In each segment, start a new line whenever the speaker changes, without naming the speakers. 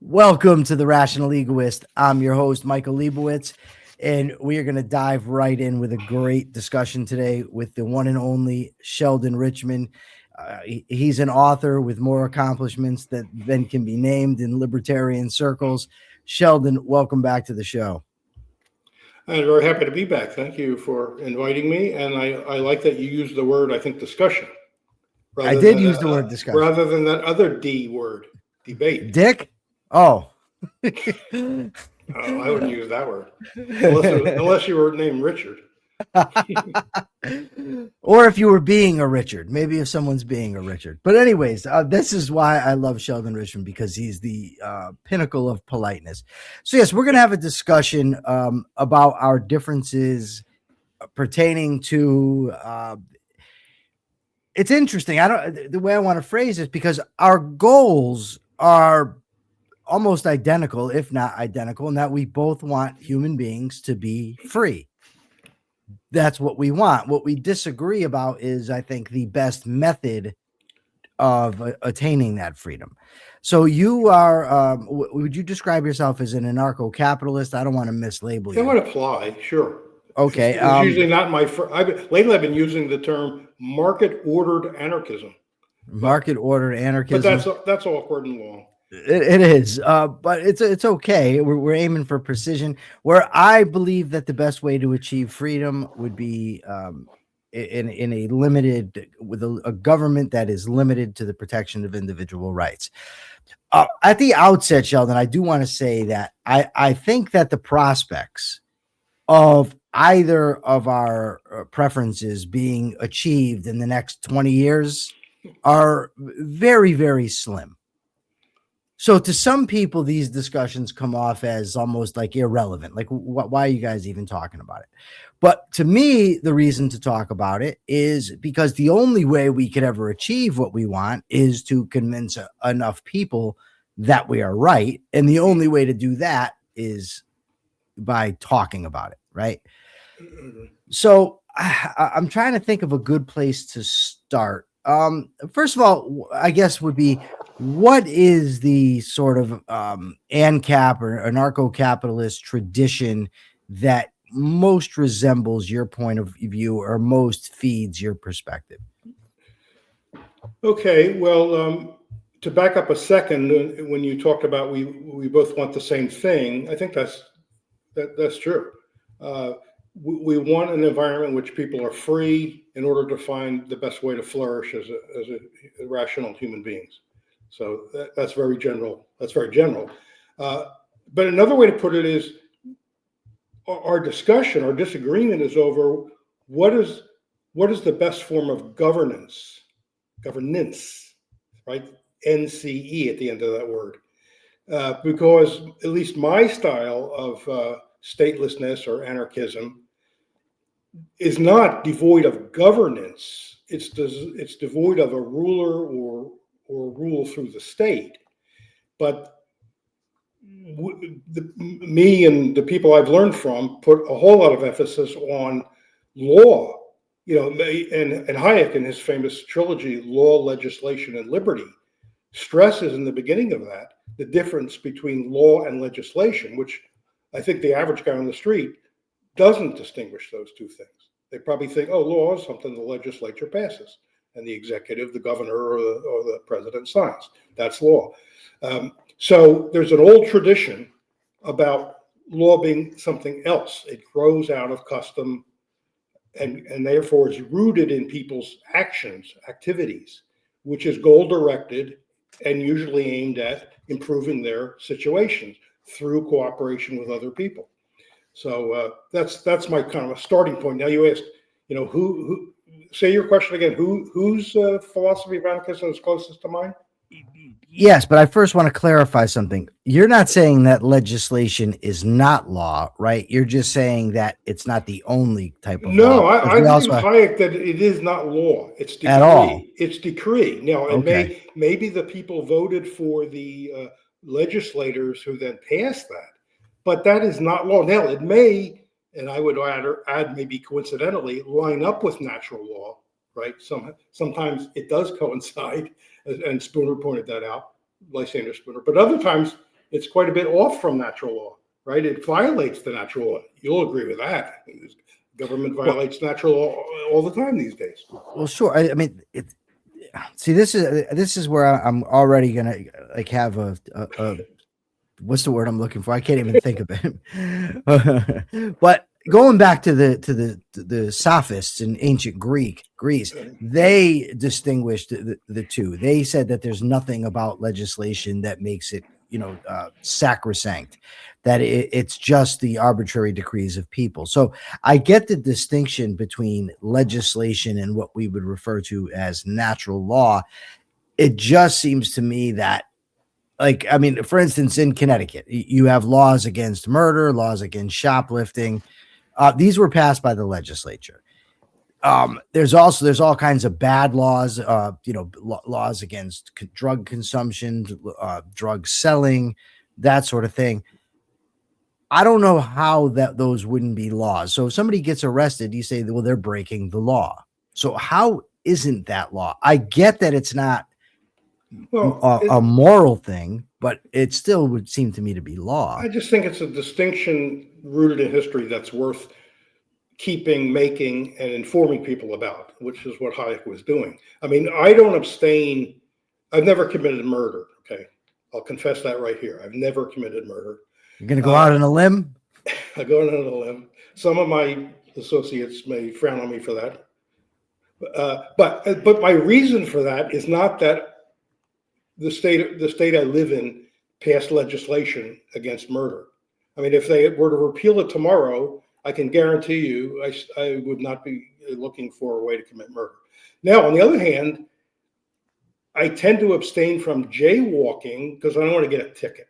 Welcome to The Rational Egoist. I'm your host, Michael Leibowitz, and we are going to dive right in with a great discussion today with the one and only Sheldon Richman. He's an author with more accomplishments than can be named in libertarian circles. Sheldon, welcome back to the show.
I'm very happy to be back. Thank you for inviting me. And I like that you used the word, I think, discussion.
I did use the word discussion.
Rather than that other D word, debate.
Dick? Oh.
I wouldn't use that word. Unless you were named Richard.
Or if you were being a Richard, maybe if someone's being a Richard. But anyways, this is why I love Sheldon Richman, because he's the pinnacle of politeness. So yes, we're going to have a discussion about our differences pertaining to. It's interesting. The way I want to phrase it, because our goals are almost identical, if not identical, in that we both want human beings to be free. That's what we want. What we disagree about is, I think, the best method of attaining that freedom. So you are, would you describe yourself as an anarcho-capitalist? I don't want to mislabel you.
That would apply, sure.
Okay.
It's usually not my lately I've been using the term market-ordered anarchism.
Market-ordered anarchism.
But that's awkward and long.
It is, but it's okay. We're aiming for precision. Where I believe that the best way to achieve freedom would be in a limited, with a government that is limited to the protection of individual rights. At the outset, Sheldon, I do want to say that I think that the prospects of either of our preferences being achieved in the next 20 years are very, very slim. So to some people, these discussions come off as almost like irrelevant. Like, why are you guys even talking about it? But to me, the reason to talk about it is because the only way we could ever achieve what we want is to convince enough people that we are right. And the only way to do that is by talking about it, right? So I'm trying to think of a good place to start. First of all, I guess would be, what is the sort of ANCAP or anarcho-capitalist tradition that most resembles your point of view or most feeds your perspective?
Okay, well, to back up a second, when you talked about we both want the same thing, I think that's true. We want an environment in which people are free in order to find the best way to flourish as a rational human beings. So that's very general. That's very general. But another way to put it is our disagreement is over what is the best form of governance, right? NCE at the end of that word. Because at least my style of statelessness or anarchism is not devoid of governance. It's devoid of a ruler or rule through the state. But me and the people I've learned from put a whole lot of emphasis on law. And Hayek in his famous trilogy, Law, Legislation, and Liberty, stresses in the beginning of that the difference between law and legislation, which I think the average guy on the street doesn't distinguish those two things. They probably think, oh, law is something the legislature passes and the executive, the governor, or the president signs. That's law. So there's an old tradition about law being something else. It grows out of custom and therefore is rooted in people's actions, activities, which is goal-directed and usually aimed at improving their situations through cooperation with other people. So that's my kind of a starting point. Now you asked, who say your question again, whose philosophy of anarchism is closest to mine?
Yes, but I first want to clarify something. You're not saying that legislation is not law, right? You're just saying that it's not the only type of
law.
No,
I agree with Hayek that it is not law. It's decree. At all. It's decree. Now, okay. Maybe the people voted for the legislators who then passed that, but that is not law. Now, it may, and I would add maybe coincidentally, line up with natural law, right? Sometimes it does coincide, and Spooner pointed that out, Lysander Spooner. But other times it's quite a bit off from natural law, right? It violates the natural law. You'll agree with that. Government violates natural law all the time these days.
Well, sure. I mean, see, this is where I'm already gonna like have a what's the word I'm looking for? I can't even think of it. But going back to the sophists in ancient Greece, they distinguished the two. They said that there's nothing about legislation that makes it, sacrosanct, that it's just the arbitrary decrees of people. So I get the distinction between legislation and what we would refer to as natural law. It just seems to me that, like, I mean, for instance, in Connecticut, you have laws against murder, laws against shoplifting. These were passed by the legislature. There's all kinds of bad laws, laws against drug consumption, drug selling, that sort of thing. I don't know how those wouldn't be laws. So if somebody gets arrested, you say, well, they're breaking the law. So how isn't that law? I get that it's not a moral thing, but it still would seem to me to be law.
I just think it's a distinction rooted in history that's worth keeping, making, and informing people about, which is what Hayek was doing. I mean, I don't abstain. I've never committed murder. Okay. I'll confess that right here. I've never committed murder.
You're going to go out on a limb?
I go out on a limb. Some of my associates may frown on me for that. But my reason for that is not that the state I live in passed legislation against murder. I mean, if they were to repeal it tomorrow, I can guarantee you I would not be looking for a way to commit murder. Now, on the other hand, I tend to abstain from jaywalking because I don't want to get a ticket.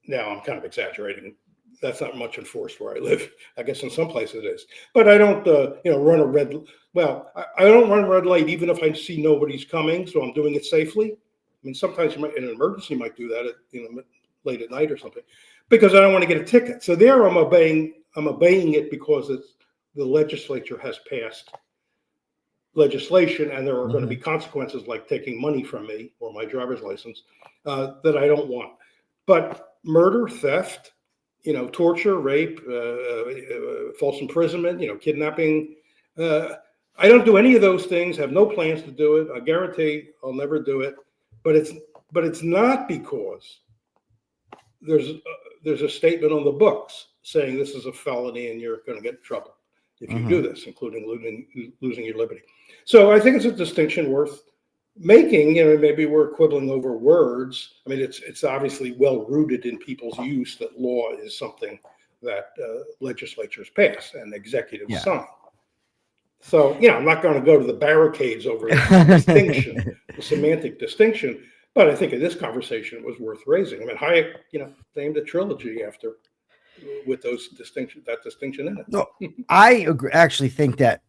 Now, I'm kind of exaggerating. That's not much enforced where I live. I guess in some places it is. But I don't, run a red. Well, I don't run a red light even if I see nobody's coming, so I'm doing it safely. I mean, sometimes in an emergency, you might do that at late at night or something, because I don't want to get a ticket. So there, I'm obeying it because the legislature has passed legislation, and there are going to be consequences like taking money from me or my driver's license that I don't want. But murder, theft, torture, rape, false imprisonment, kidnapping. I don't do any of those things. Have no plans to do it. I guarantee I'll never do it. But it's not because there's a statement on the books saying this is a felony and you're going to get in trouble if you do this, including losing your liberty. So I think it's a distinction worth making. Maybe we're quibbling over words. I mean, it's obviously well rooted in people's use that law is something that legislatures pass and executives sign. So, I'm not going to go to the barricades over the distinction, the semantic distinction, but I think in this conversation it was worth raising. I mean, Hayek, named a trilogy with that distinction in it.
No, I actually think that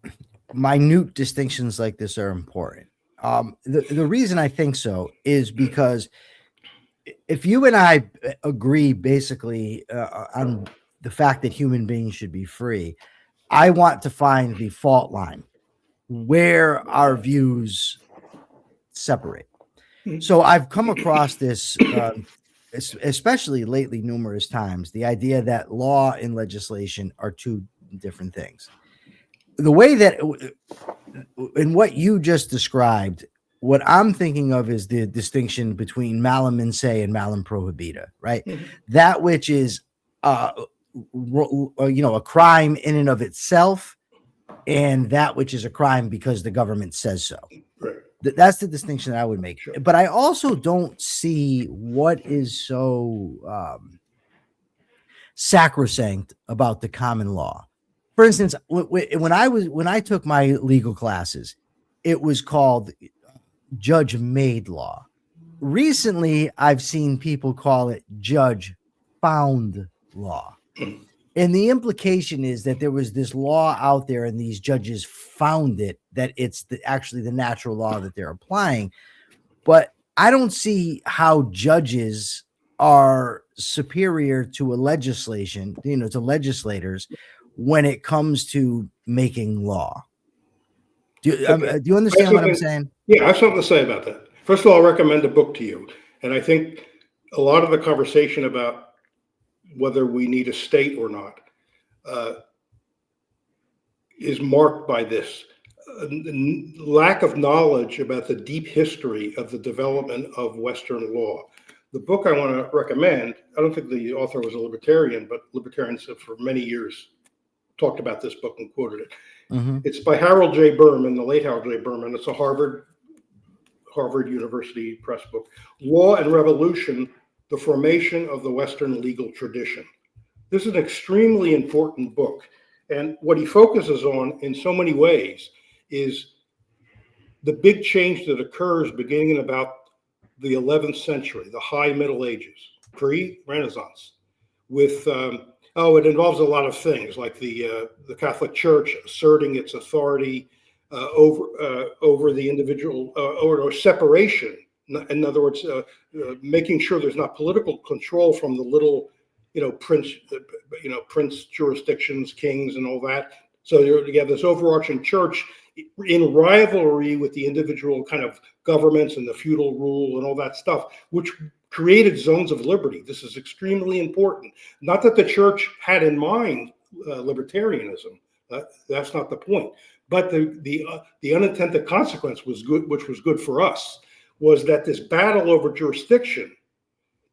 minute distinctions like this are important. The reason I think so is because if you and I agree basically on the fact that human beings should be free, I want to find the fault line where our views separate. So I've come across this, especially lately, numerous times, the idea that law and legislation are two different things. The way that, in what you just described, what I'm thinking of is the distinction between malum in se and malum prohibita, right? That which is a crime in and of itself, and that which is a crime because the government says so.
Right.
That's the distinction that I would make.
Sure.
But I also don't see what is so sacrosanct about the common law. For instance, when I took my legal classes, it was called judge-made law. Recently, I've seen people call it judge-found law. And the implication is that there was this law out there and these judges found it, that it's actually the natural law that they're applying. But I don't see how judges are superior to a legislation, to legislators when it comes to making law. Do you understand what I'm saying?
Yeah, I have something to say about that. First of all, I'll recommend a book to you. And I think a lot of the conversation about whether we need a state or not is marked by this lack of knowledge about the deep history of the development of Western law. The book I want to recommend, I don't think the author was a libertarian, but libertarians have for many years talked about this book and quoted it.
Mm-hmm.
It's by Harold J. Berman, the late Harold J. Berman. It's a Harvard University Press book, Law and Revolution, the Formation of the Western Legal Tradition. This is an extremely important book. And what he focuses on in so many ways is the big change that occurs beginning in about the 11th century, the High Middle Ages, pre-Renaissance, with it involves a lot of things like the Catholic Church asserting its authority over the individual, or separation. In other words, making sure there's not political control from the little, prince jurisdictions, kings, and all that. So you have this overarching church in rivalry with the individual kind of governments and the feudal rule and all that stuff, which created zones of liberty. This is extremely important. Not that the church had in mind libertarianism. That's not the point. But the unintended consequence was good, which was good for us, was that this battle over jurisdiction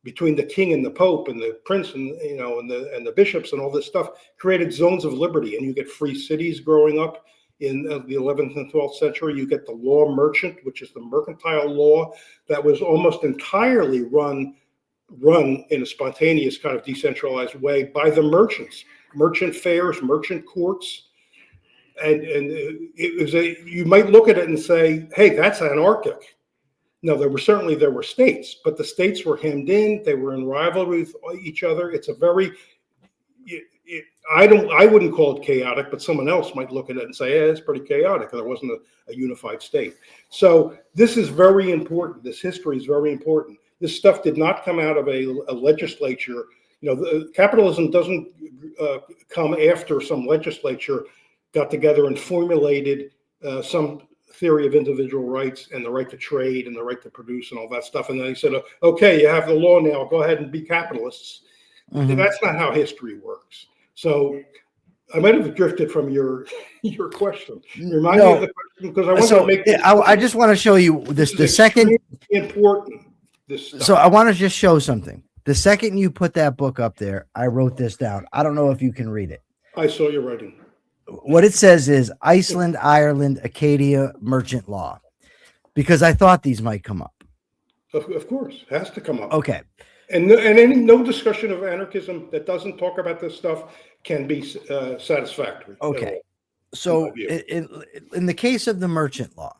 between the king and the pope and the prince and the bishops and all this stuff created zones of liberty. And you get free cities growing up in the 11th and 12th century. You get the law merchant, which is the mercantile law that was almost entirely run in a spontaneous kind of decentralized way by the merchants, merchant fairs, merchant courts. And it was you might look at it and say, hey, that's anarchic. No, there were states, but the states were hemmed in. They were in rivalry with each other. It's a very, I wouldn't call it chaotic, but someone else might look at it and say, yeah, it's pretty chaotic. There wasn't a unified state. So this is very important. This history is very important. This stuff did not come out of a legislature. Capitalism doesn't come after some legislature got together and formulated some theory of individual rights and the right to trade and the right to produce and all that stuff. And then he said, okay, you have the law now, go ahead and be capitalists. Mm-hmm. That's not how history works. So I might have drifted from your question. Remind me of the question, because I want to make this,
I just want to show you this the second
important. This stuff.
So I want to just show something. The second you put that book up there, I wrote this down. I don't know if you can read it.
I saw your writing.
What it says is Iceland, Ireland, Acadia, merchant law, because I thought these might come up.
Of course, it has to come up.
Okay.
And no discussion of anarchism that doesn't talk about this stuff can be satisfactory.
Okay. So in the case of the merchant law,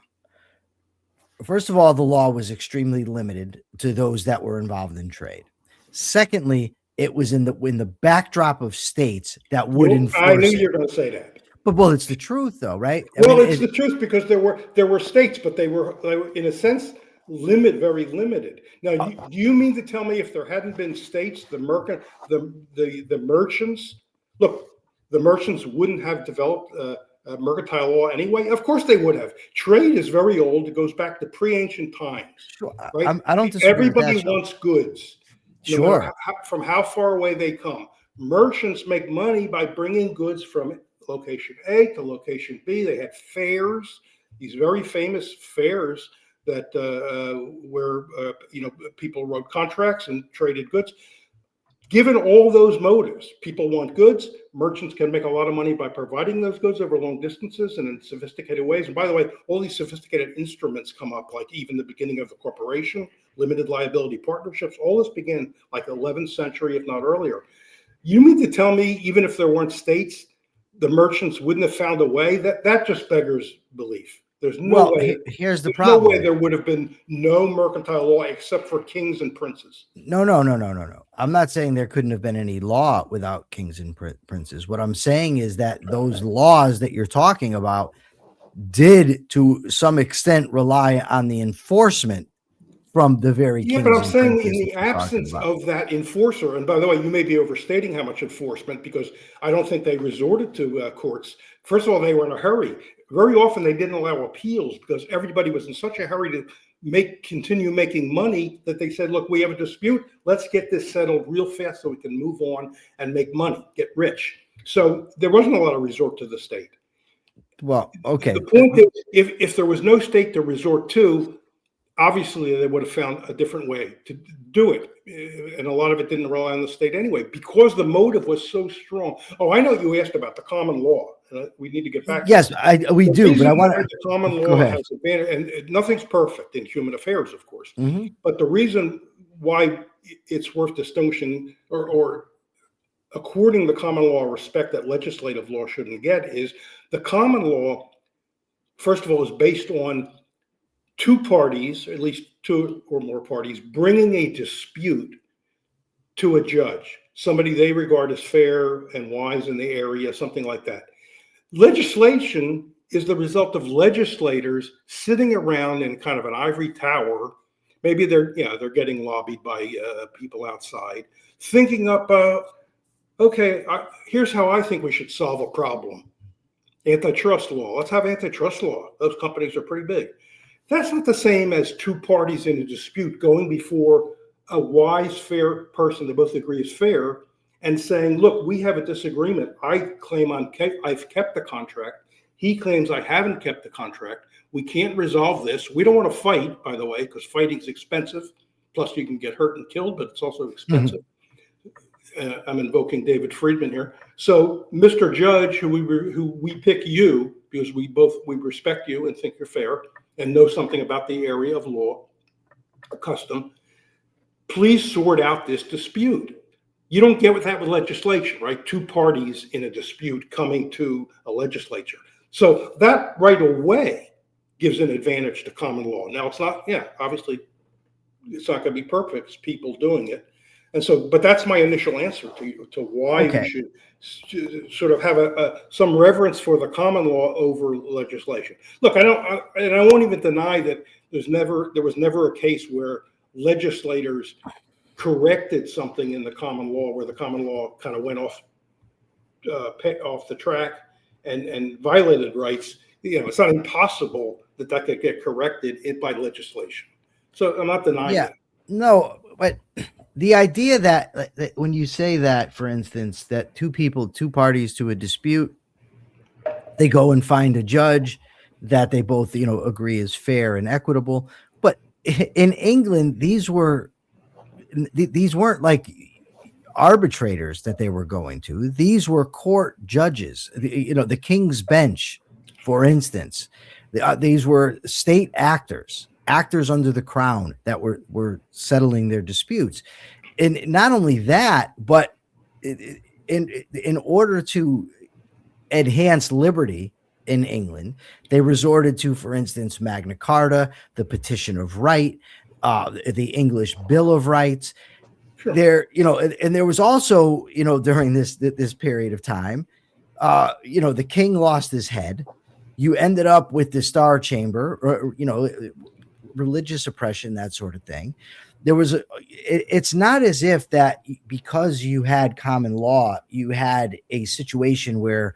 first of all, the law was extremely limited to those that were involved in trade. Secondly, it was in the backdrop of states that would enforce.
I knew you were going to say that.
But it's the truth, though, right?
It's the truth, because there were states, but they were in a sense very limited. Now, do you mean to tell me if there hadn't been states, the merchants? Look, the merchants wouldn't have developed mercantile law anyway. Of course, they would have. Trade is very old; it goes back to pre-ancient times.
Sure,
right?
I don't disagree.
Everybody wants goods.
Sure.
From how far away they come. Merchants make money by bringing goods from location A to location B. They had fairs, these very famous fairs that where people wrote contracts and traded goods. Given all those motives, people want goods. Merchants can make a lot of money by providing those goods over long distances and in sophisticated ways. And by the way, all these sophisticated instruments come up, like even the beginning of the corporation, limited liability partnerships. All this began like 11th century, if not earlier. You mean to tell me, even if there weren't states, the merchants wouldn't have found a way? That just beggars belief. There's no way.
Here's the problem.
No way there would have been no mercantile law except for kings and princes.
No. I'm not saying there couldn't have been any law without kings and princes. What I'm saying is that those laws that you're talking about did, to some extent, rely on the enforcement from the very kings.
Yeah, but I'm saying in the absence of that enforcer, and by the way, you may be overstating how much enforcement, because I don't think they resorted to courts. First of all, they were in a hurry. Very often they didn't allow appeals because everybody was in such a hurry to continue making money, that they said, look, we have a dispute. Let's get this settled real fast so we can move on and make money, get rich. So there wasn't a lot of resort to the state.
Well, okay.
The point is, if there was no state to resort to, obviously they would have found a different way to do it. And a lot of it didn't rely on the state anyway, because the motive was so strong. Oh, I know you asked about the common law. We need to get back.
Yes, we do, but I want
to. The common law has advantage, and nothing's perfect in human affairs, of course. Mm-hmm. But the reason why it's worth distinguishing, or according to the common law respect that legislative law shouldn't get, is the common law, first of all, is based on two parties, at least two or more parties, bringing a dispute to a judge, somebody they regard as fair and wise in the area, something like that. Legislation is the result of legislators sitting around in kind of an ivory tower. Maybe they're getting lobbied by people outside, thinking up, here's how I think we should solve a problem. Antitrust law. Let's have antitrust law. Those companies are pretty big. That's not the same as two parties in a dispute going before a wise, fair person they both agree is fair and saying, look, we have a disagreement. I claim I've kept the contract. He claims I haven't kept the contract. We can't resolve this. We don't want to fight, by the way, because fighting's expensive. Plus, you can get hurt and killed, but it's also expensive. Mm-hmm. I'm invoking David Friedman here. So, Mr. Judge, who we pick you because we respect you and think you're fair and know something about the area of law, a custom, please sort out this dispute. You don't get that with legislation, right? Two parties in a dispute coming to a legislature. So that right away gives an advantage to common law. Now it's not, obviously it's not going to be perfect. It's people doing it. And so, but that's my initial answer to why we should sort of have some reverence for the common law over legislation. Look, I won't even deny that there was never a case where legislators corrected something in the common law where the common law kind of went off the track and violated rights. It's not impossible that could get corrected by legislation. So I'm not denying that.
No, but the idea that when you say that, for instance, that two parties to a dispute, they go and find a judge that they both, agree is fair and equitable. But in England, these weren't like arbitrators that they were going to. These were court judges, the King's Bench, for instance. These were state actors under the crown that were settling their disputes. And not only that, but in order to enhance liberty in England, they resorted to, for instance, Magna Carta, the Petition of Right, the English Bill of Rights. Sure. And there was also, during this period of time, the king lost his head. You ended up with the Star Chamber, or, religious oppression, that sort of thing. There was it's not as if that because you had common law, you had a situation where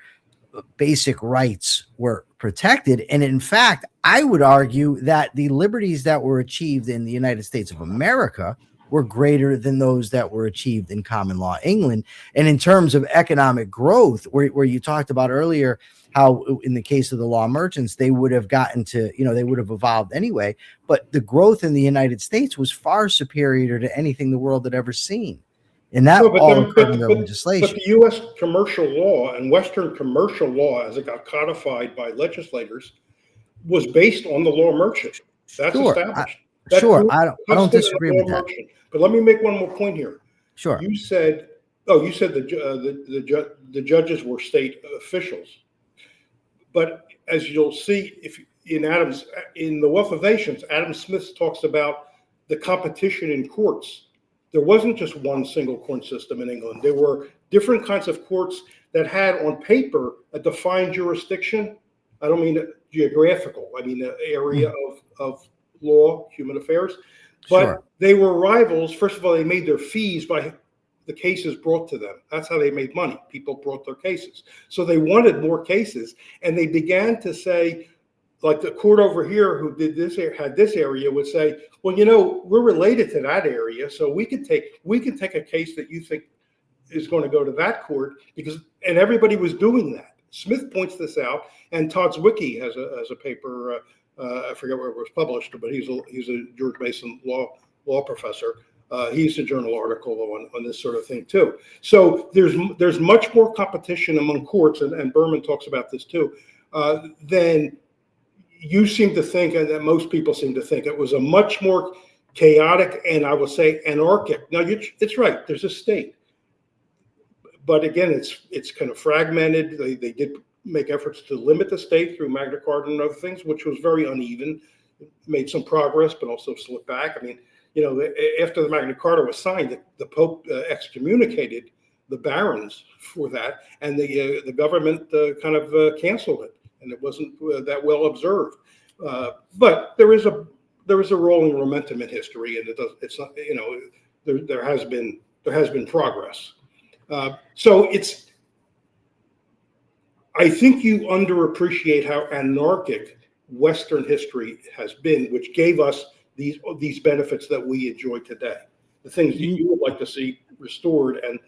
basic rights were protected. And in fact, I would argue that the liberties that were achieved in the United States of America were greater than those that were achieved in common law England. And in terms of economic growth, where you talked about earlier, how in the case of the law merchants, they would have gotten to, they would have evolved anyway. But the growth in the United States was far superior to anything the world had ever seen. And that all occurred in the legislation.
But the U.S. commercial law and Western commercial law, as it got codified by legislators, was based on the law merchant. That's established.
I don't disagree with that.
Merchant. But let me make one more point here.
Sure.
You said the judges were state officials. But as you'll see, in the Wealth of Nations, Adam Smith talks about the competition in courts. There wasn't just one single court system in England. There were different kinds of courts that had on paper a defined jurisdiction. I don't mean geographical. I mean the area of law, human affairs. But They were rivals. First of all, they made their fees by the cases brought to them. That's how they made money. People brought their cases. So they wanted more cases. And they began to say, like the court over here who did this, had this area, would say, well, you know, we're related to that area, so we can take a case that you think is going to go to that court, because, and everybody was doing that. Smith points this out, and Todd Zwicky has a paper. I forget where it was published, but he's a George Mason law professor. He's a journal article on this sort of thing too. So there's much more competition among courts, and Berman talks about this too, than you seem to think, and that most people seem to think. It was a much more chaotic, and I will say anarchic. Now, it's right. There's a state, but again, it's kind of fragmented. They did make efforts to limit the state through Magna Carta and other things, which was very uneven. Made some progress, but also slipped back. I mean, you know, after the Magna Carta was signed, the Pope excommunicated the barons for that, and the government kind of canceled it, and it wasn't that well observed. But there is a rolling momentum in history, and it's not, you know, there has been progress. So I think you underappreciate how anarchic Western history has been, which gave us these benefits that we enjoy today. The things that you would like to see restored and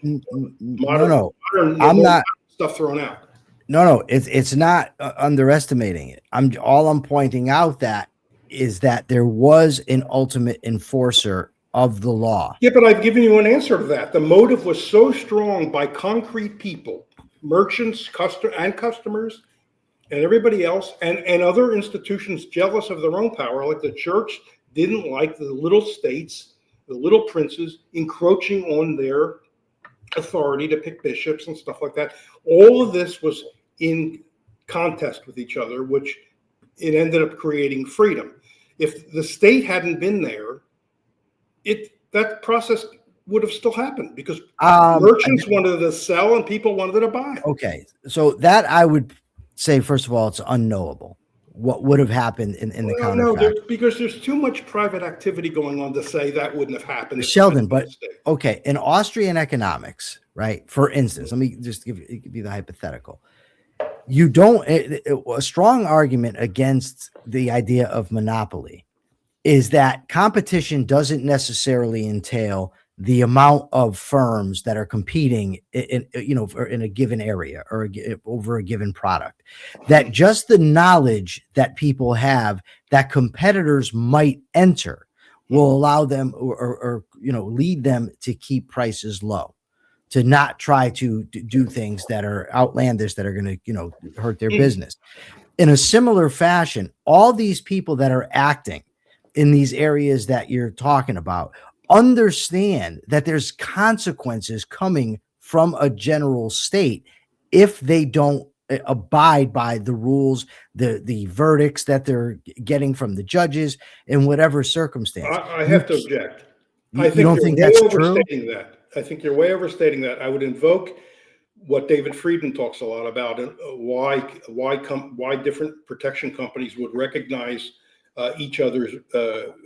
modern
I'm not
stuff thrown out.
No, it's not underestimating it. All I'm pointing out that is that there was an ultimate enforcer of the law.
Yeah, but I've given you an answer to that. The motive was so strong by concrete people, merchants, customers, and everybody else, and other institutions jealous of their own power, like the church didn't like the little states, the little princes encroaching on their authority to pick bishops and stuff like that. All of this was in contest with each other, which it ended up creating freedom. If the state hadn't been there, that process would have still happened, because merchants wanted to sell and people wanted to buy.
Okay, so that I would say, first of all, it's unknowable what would have happened in the counterfactual.
No, because there's too much private activity going on to say that wouldn't have happened.
Sheldon, but okay, in Austrian economics, right? For instance, let me just give you the hypothetical. You don't, a strong argument against the idea of monopoly is that competition doesn't necessarily entail the amount of firms that are competing in a given area or over a given product. That just the knowledge that people have that competitors might enter will allow them or lead them to keep prices low, to not try to do things that are outlandish, that are going to hurt their business. In a similar fashion, all these people that are acting in these areas that you're talking about understand that there's consequences coming from a general state if they don't abide by the rules, the verdicts that they're getting from the judges in whatever circumstance.
I have to object.
You don't think that's true?
I think you're way overstating that. I would invoke what David Friedman talks a lot about, and why different protection companies would recognize each other's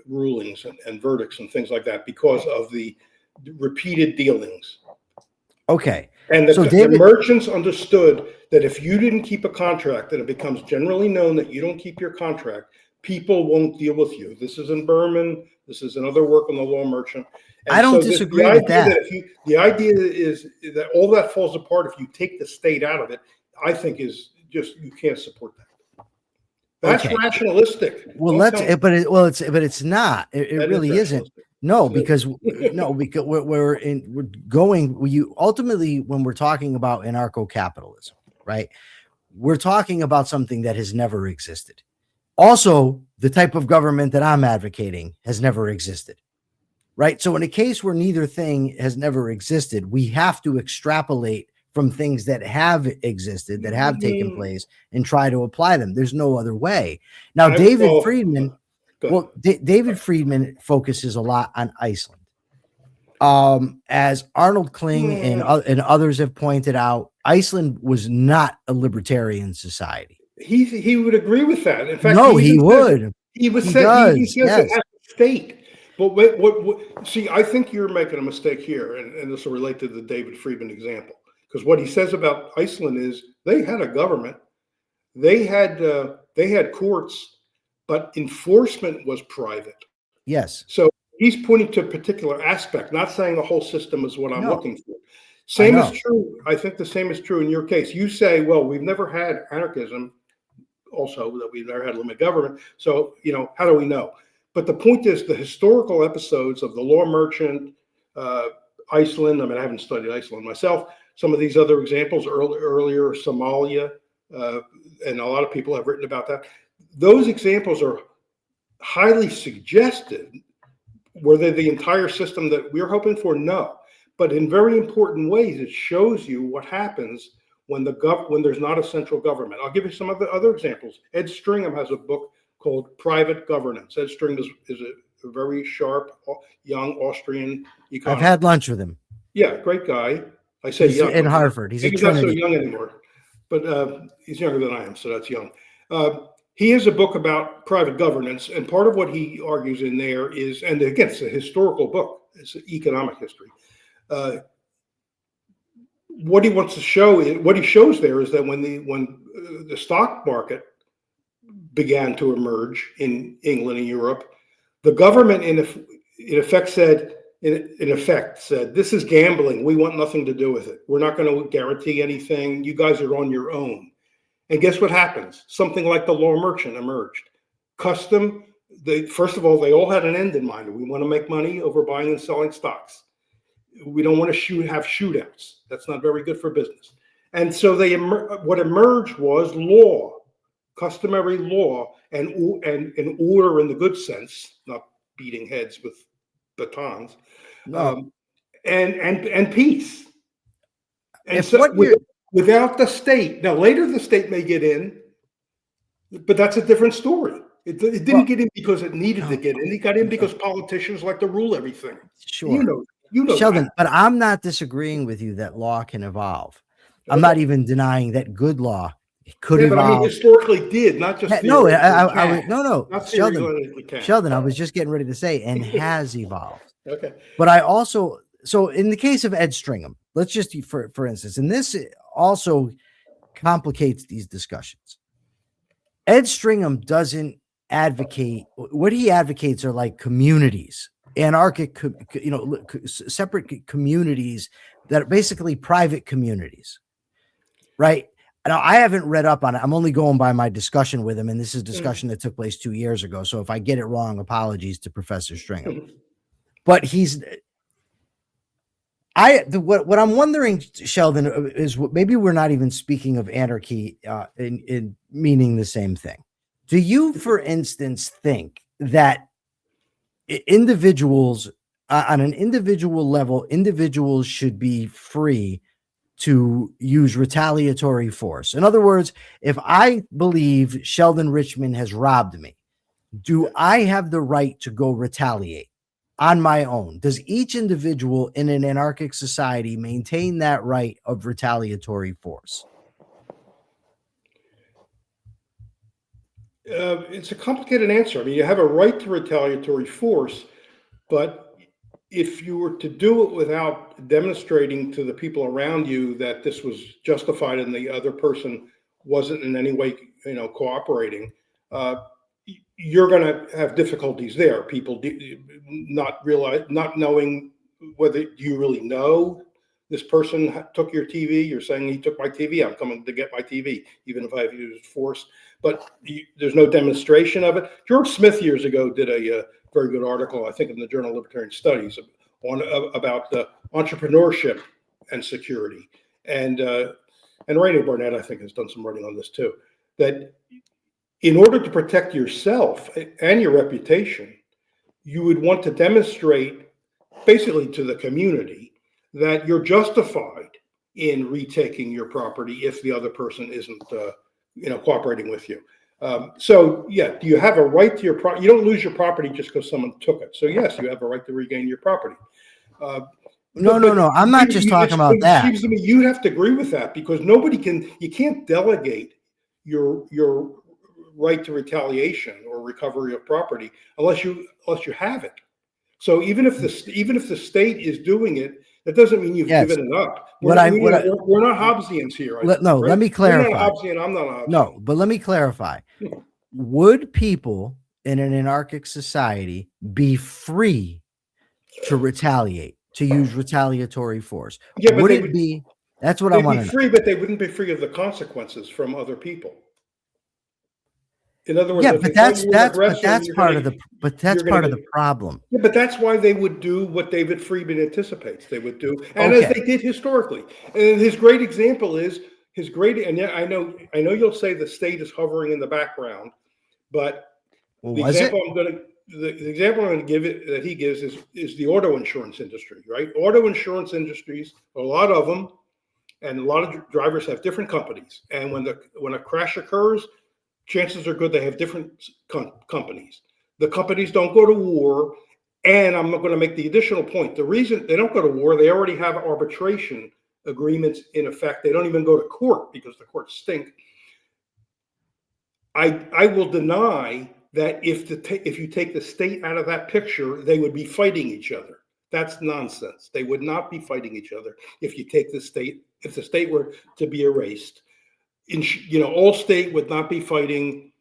rulings and verdicts and things like that because of the repeated dealings.
Okay.
And the merchants understood that if you didn't keep a contract, and it becomes generally known that you don't keep your contract, people won't deal with you. This is in Berman. This is another work on the law merchant. And
I don't disagree with that.
The idea is that all that falls apart if you take the state out of it, I think is just, you can't support that. That's rationalistic.
Well, it's not. It really isn't. No, because we're ultimately, when we're talking about anarcho-capitalism, right? We're talking about something that has never existed. Also, the type of government that I'm advocating has never existed, right? So in a case where neither thing has never existed, we have to extrapolate from things that have existed, that have taken place, and try to apply them. There's no other way. Now, David Friedman focuses a lot on Iceland. As Arnold Kling and others have pointed out, Iceland was not a libertarian society.
He would agree with that. In fact,
he would.
He says it has a state. But what see, I think you're making a mistake here, and this will relate to the David Friedman example. Because what he says about Iceland is they had a government, they had they had courts, but enforcement was private.
Yes.
So he's pointing to a particular aspect, not saying the whole system is what I'm
No,
looking for.
I
Same is
know.
true. I think the same is true in your case. You say, well, we've never had anarchism, also that we've never had limited government. So, how do we know? But the point is the historical episodes of the Law Merchant, Iceland. I mean, I haven't studied Iceland myself. Some of these other examples, earlier Somalia, and a lot of people have written about that. Those examples are highly suggestive. Were they the entire system that we're hoping for? No. But in very important ways, it shows you what happens when there's not a central government. I'll give you some other examples. Ed Stringham has a book called Private Governance. Ed Stringham is a very sharp, young Austrian
I've
economist.
had lunch with him.
Yeah, great guy. I say
He's
young.
in Harvard. He's
Maybe
at
he's not so
Trinity.
young anymore, but he's younger than I am, so that's young. He has a book about private governance, and part of what he argues in there is, and again, it's a historical book, it's an economic history. What he wants to show is, what he shows there is that when the stock market began to emerge in England and Europe, the government in effect said, this is gambling. We want nothing to do with it. We're not going to guarantee anything. You guys are on your own. And guess what happens? Something like the Law Merchant emerged. Custom, first of all, they all had an end in mind. We want to make money over buying and selling stocks. We don't want to have shootouts. That's not very good for business. And so what emerged was law, customary law, and order in the good sense, not beating heads with batons,
No.
and peace. And
If
so
what you're
without the state, now later the state may get in, but that's a different story. It didn't get in because it needed to get in. It got in because politicians like to rule everything.
Sure.
You know
Sheldon,
that.
but I'm not disagreeing with you that law can evolve. I'm
Okay.
not even denying that good law could
Yeah,
evolve.
but I mean, historically did, not just
No,
not
Sheldon,
theoretically can.
Sheldon, I was just getting ready to say, and has evolved.
Okay.
But I also, so in the case of Ed Stringham, let's just for instance, and this also complicates these discussions. Ed Stringham doesn't advocate, what he advocates are like communities, anarchic, separate communities that are basically private communities, right? Now, I haven't read up on it. I'm only going by my discussion with him, and this is a discussion that took place 2 years ago. So if I get it wrong, apologies to Professor Stringham. But what I'm wondering, Sheldon, is maybe we're not even speaking of anarchy in meaning the same thing. Do you, for instance, think that individuals on an individual level, individuals should be free to use retaliatory force? In other words, if I believe Sheldon Richman has robbed me, do I have the right to go retaliate on my own? Does each individual in an anarchic society maintain that right of retaliatory force?
It's a complicated answer. I mean, you have a right to retaliatory force, but if you were to do it without demonstrating to the people around you that this was justified and the other person wasn't in any way, cooperating, you're going to have difficulties there. People not knowing whether you really know this person took your TV. You're saying he took my TV. I'm coming to get my TV, even if I've used force. But there's no demonstration of it. George Smith years ago did a very good article, I think, in the Journal of Libertarian Studies about entrepreneurship and security. And Rainer Barnett, I think, has done some writing on this too. That in order to protect yourself and your reputation, you would want to demonstrate basically to the community that you're justified in retaking your property if the other person isn't cooperating with you. So yeah, do you have a right to your property? You don't lose your property just because someone took it. So yes, you have a right to regain your property.
No. I'm not just talking about that.
It seems to me you'd have to agree with that because you can't delegate your right to retaliation or recovery of property unless you have it. So even if the state is doing it, That doesn't mean you've
Yes.
given it up.
What I what I
We're not Hobbesians here, I think,
no,
right?
let me
You're not a
clarify.
Hobbesian. I'm not a Hobbesian.
No, but let me clarify. Would people in an anarchic society be free to retaliate, to use retaliatory force?
Yeah, but
Would it be? That's what I
they'd
want
be
to know.
free, but they wouldn't be free of the consequences from other people. In other words,
Yeah,
if they
but
call you an aggressor,
that's
you're
part
gonna,
of the
you're gonna get.
problem.
Yeah, but that's why they would do what David Friedman anticipates they would do, and as
Okay.
they did historically. And his great example is his great. And yeah, I know you'll say the state is hovering in the background, but
Well,
the
was it?
example the example I'm going to give it that he gives is the auto insurance industry, right? Auto insurance industries, a lot of them, and a lot of drivers have different companies. And when a crash occurs, chances are good they have different companies. The companies don't go to war. And I'm going to make the additional point. The reason they don't go to war, they already have arbitration agreements in effect. They don't even go to court because the courts stink. I will deny that if you take the state out of that picture, they would be fighting each other. That's nonsense. They would not be fighting each other if you take the state. If the state were to be erased, all state would not be fighting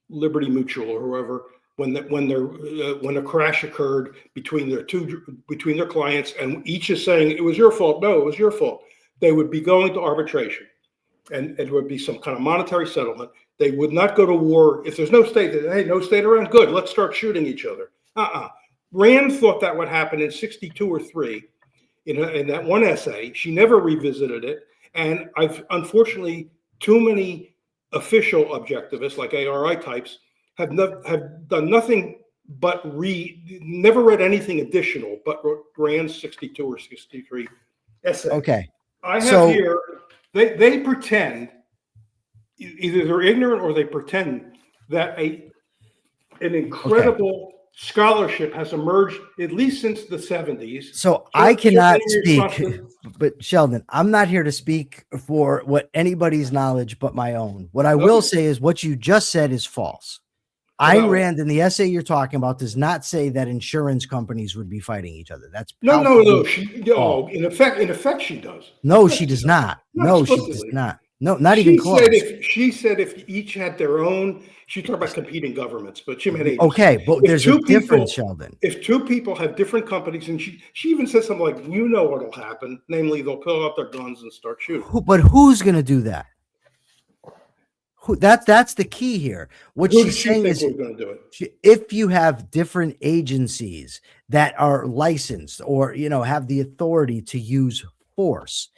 Liberty Mutual or whoever when a crash occurred between their clients, and each is saying it was your fault. No, it was your fault. They would be going to arbitration, and it would be some kind of monetary settlement. They would not go to war if there's no state. Hey, no state around. Good, let's start shooting each other. Rand thought that would happen in 62 or 3 in that one essay. She never revisited it, and I've unfortunately too many official objectivists like ARI types have done nothing but never read anything additional but Rand's 62 or 63 essay.
Okay.
I have here, they pretend, either they're ignorant or they pretend that an incredible scholarship has emerged at least since the 70s.
So I cannot speak, but Sheldon, I'm not here to speak for what anybody's knowledge but my own. What I will say is what you just said is false. Ayn Rand in the essay you're talking about does not say that insurance companies would be fighting each other. That's
no. In effect, she does.
No, she does not. No, she does not. No, not even close.
She said if each had their own, she talked about competing governments, but she meant agencies.
Okay, but there's a difference, Sheldon.
If two people have different companies, and she even said something like, you know what will happen, namely they'll pull out their guns and start shooting.
But who's going to do that? That's the key here. What she's saying is, if you have different agencies that are licensed or have the authority to use force,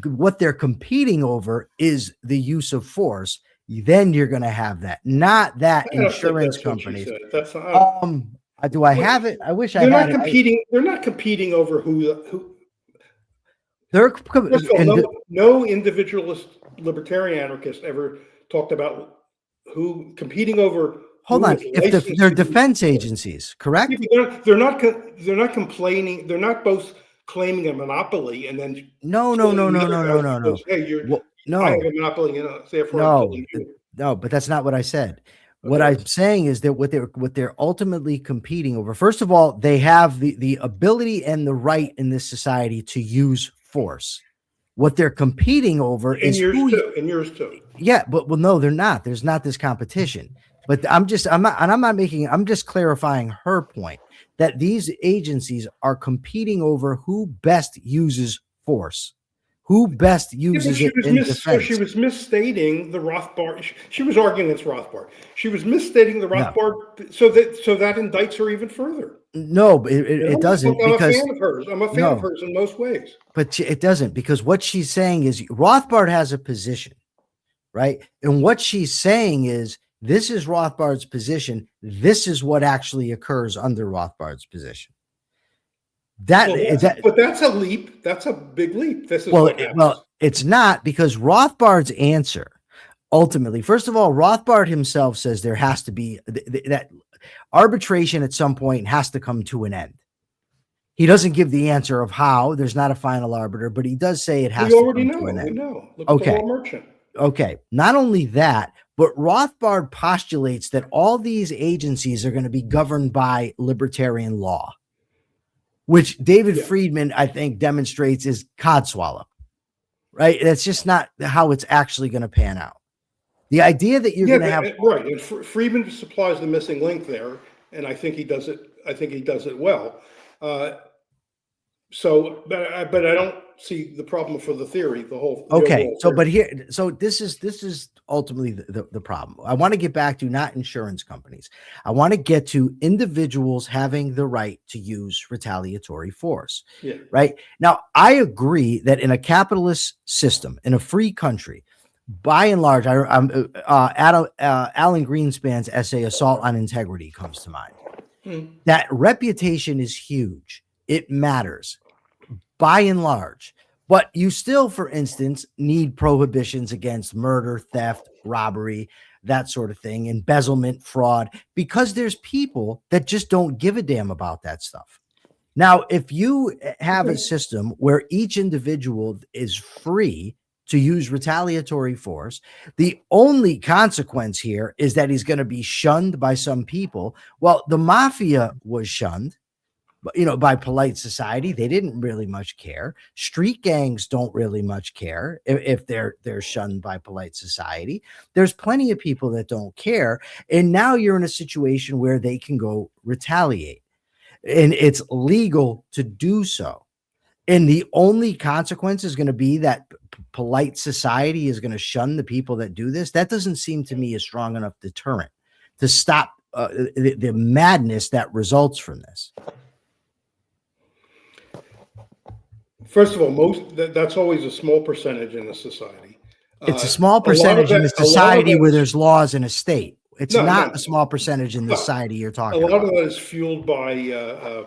what they're competing over is the use of force. Then you're going to have that, not that insurance companies.
That's not,
do I have it? I wish I had
it. They're not competing over who. No individualist libertarian anarchist ever talked about who competing over.
Hold on, if they're defense agencies, correct?
They're not complaining. They're not both claiming a monopoly and then
no.
Hey, I have a monopoly, therefore I'm killing you.
No, but that's not what I said. What I'm saying is that what they're ultimately competing over. First of all, they have the ability and the right in this society to use force. What they're competing over is
yours too.
Yeah, but no, they're not. There's not this competition. But I'm just clarifying her point that these agencies are competing over who best uses force. Who best uses it in defense?
So she was misstating the Rothbard. She was arguing against Rothbard. She was misstating the Rothbard, so that indicts her even further.
No, it doesn't.
I'm a fan of hers. I'm a fan of hers in most ways.
But it doesn't, because what she's saying is Rothbard has a position, right? And what she's saying is this is Rothbard's position. This is what actually occurs under Rothbard's position.
But that's a leap. That's a big leap. This is
well, it's not, because Rothbard's answer ultimately, first of all, Rothbard himself says there has to be that arbitration at some point has to come to an end. He doesn't give the answer of how. There's not a final arbiter, but he does say it has to come to an end.
We know. Look at the Law Merchant.
Okay. Not only that, but Rothbard postulates that all these agencies are going to be governed by libertarian law. which David
Yeah.
Friedman, I think, demonstrates is codswallop, right? That's just not how it's actually going to pan out. The idea that you're
Yeah,
going to have
right. And Friedman supplies the missing link there, and I think he does it. I think he does it well. But I don't see the problem for the theory, the
okay.
overall
So,
theory.
but here, so this is ultimately the problem. I want to get back to not insurance companies. I want to get to individuals having the right to use retaliatory force.
Yeah.
Right now, I agree that in a capitalist system, in a free country, by and large, I'm Alan Greenspan's essay "Assault on Integrity" comes to mind. That reputation is huge. It matters by and large. But you still, for instance, need prohibitions against murder, theft, robbery, that sort of thing, embezzlement, fraud, because there's people that just don't give a damn about that stuff. Now, if you have a system where each individual is free to use retaliatory force, the only consequence here is that he's going to be shunned by some people. Well, the mafia was shunned, by polite society. They didn't really much care. Street gangs don't really much care if they're shunned by polite society. There's plenty of people that don't care, and now you're in a situation where they can go retaliate, and it's legal to do so. And the only consequence is going to be that polite society is going to shun the people that do this. That doesn't seem to me a strong enough deterrent to stop the madness that results from this.
First of all, that's always a small percentage in a society.
It's a small percentage in a society where there's laws in a state. It's not a small percentage in the society you're talking about.
A lot of that is fueled by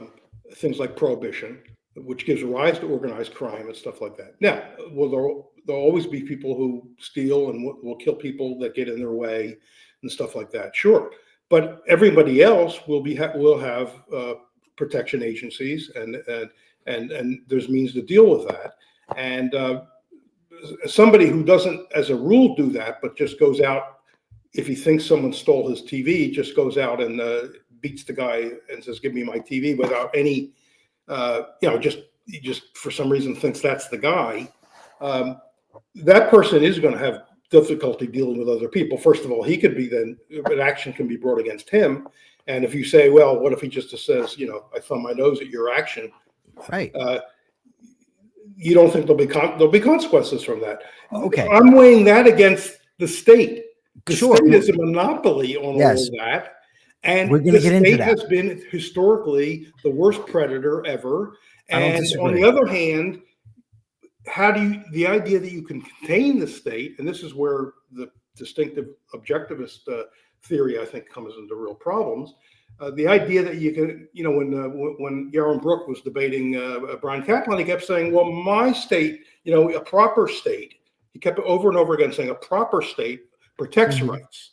things like prohibition, which gives rise to organized crime and stuff like that. Now, there'll always be people who steal and will kill people that get in their way and stuff like that. Sure, but everybody else will have protection agencies, and there's means to deal with that. And somebody who doesn't, as a rule, do that, but just goes out, if he thinks someone stole his TV, just goes out and beats the guy and says, "Give me my TV," without any, just for some reason thinks that's the guy. That person is going to have difficulty dealing with other people. First of all, an action can be brought against him. And if you say, well, what if he just says, I thumb my nose at your action?
Right.
You don't think there'll be consequences from that?
Okay.
I'm weighing that against the state. The
Sure.
state is a monopoly on all of that. And the state has been historically the worst predator ever. And on the other hand, the idea that you can contain the state, and this is where the distinctive objectivist theory, I think, comes into real problems. The idea that you can, when Yaron Brook was debating Brian Kaplan, he kept saying, well, my state, a proper state, he kept over and over again saying a proper state protects rights.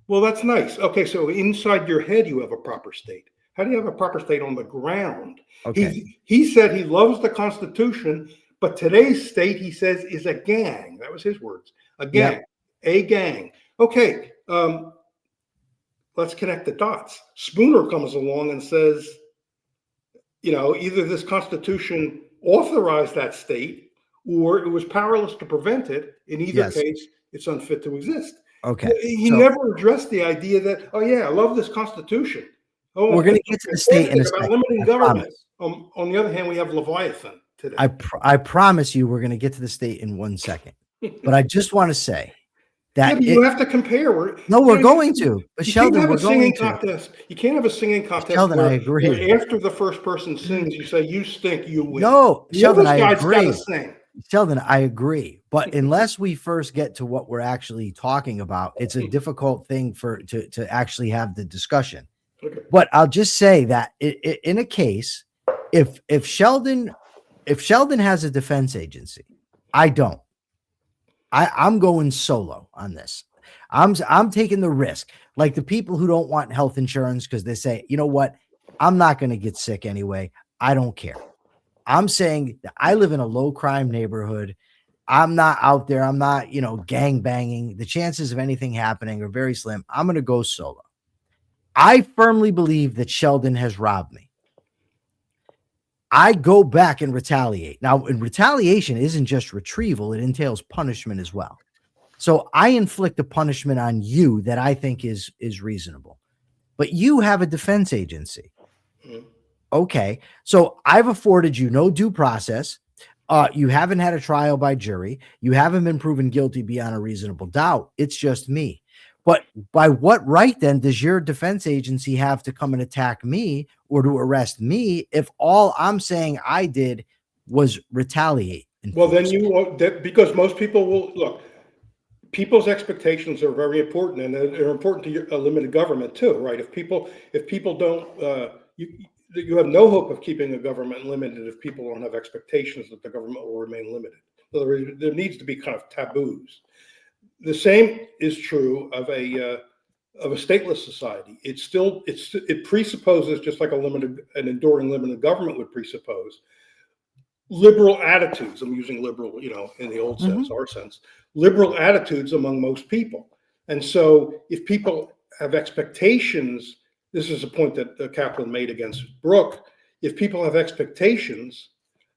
Well, that's nice. Okay, so inside your head, you have a proper state. How do you have a proper state on the ground?
Okay.
He said he loves the Constitution, but today's state, he says, is a gang. That was his words. A gang. Yep. A gang. Okay. Let's connect the dots. Spooner comes along and says, either this Constitution authorized that state or it was powerless to prevent it. In either case, it's unfit to exist.
Okay.
He never addressed the idea that, oh, yeah, I love this Constitution. Oh,
we're going to get to the state in a second.
Limiting government. On the other hand, we have Leviathan today.
I promise you we're going to get to the state in 1 second. But I just want to say that
you have to compare.
We're going to. But Sheldon, we're going to.
You can't have a singing contest.
Sheldon, I agree.
Where after the first person sings, you say, "You stink, you win."
No, Sheldon, I agree.
Sing.
Sheldon, I agree. But unless we first get to what we're actually talking about, it's a difficult thing to actually have the discussion.
Okay.
But I'll just say that in a case, if Sheldon has a defense agency, I don't. I'm going solo on this. I'm taking the risk. Like the people who don't want health insurance because they say, you know what, I'm not going to get sick anyway. I don't care. I'm saying that I live in a low crime neighborhood. I'm not out there. I'm not, gang banging. The chances of anything happening are very slim. I'm going to go solo. I firmly believe that Sheldon has robbed me. I go back and retaliate. Now, and retaliation isn't just retrieval, it entails punishment as well. So I inflict a punishment on you that I think is reasonable. But you have a defense agency.
Mhm.
Okay. So I've afforded you no due process. You haven't had a trial by jury. You haven't been proven guilty beyond a reasonable doubt. It's just me. But by what right then does your defense agency have to come and attack me or to arrest me if all I'm saying I did was retaliate?
Well, then because most people will look. People's expectations are very important, and they're important to a limited government too, right? If people don't, you have no hope of keeping a government limited if people don't have expectations that the government will remain limited. So there needs to be kind of taboos. The same is true of a stateless society. It presupposes, just like an enduring limited government would presuppose, liberal attitudes. I'm using liberal, in the old sense, our sense, liberal attitudes among most people. And so if people have expectations, this is a point that Kaplan made against Brooke. If people have expectations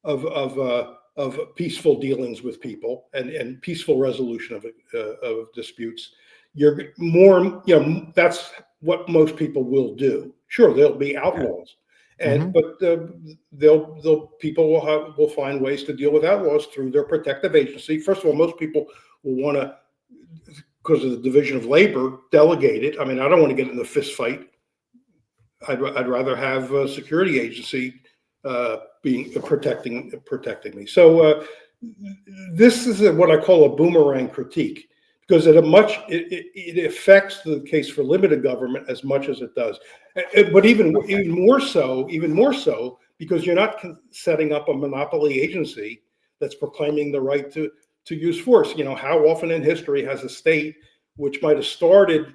of peaceful dealings with people and peaceful resolution of disputes, you're more, that's what most people will do. Sure, there'll be outlaws. But people will find ways to deal with outlaws through their protective agency. First of all, most people will want to, because of the division of labor, delegate it. I mean, I don't want to get in a fist fight. I'd rather have a security agency protecting me. So this is what I call a boomerang critique, because it affects the case for limited government as much as it does. But even more so, because you're not setting up a monopoly agency that's proclaiming the right to use force. How often in history has a state which might have started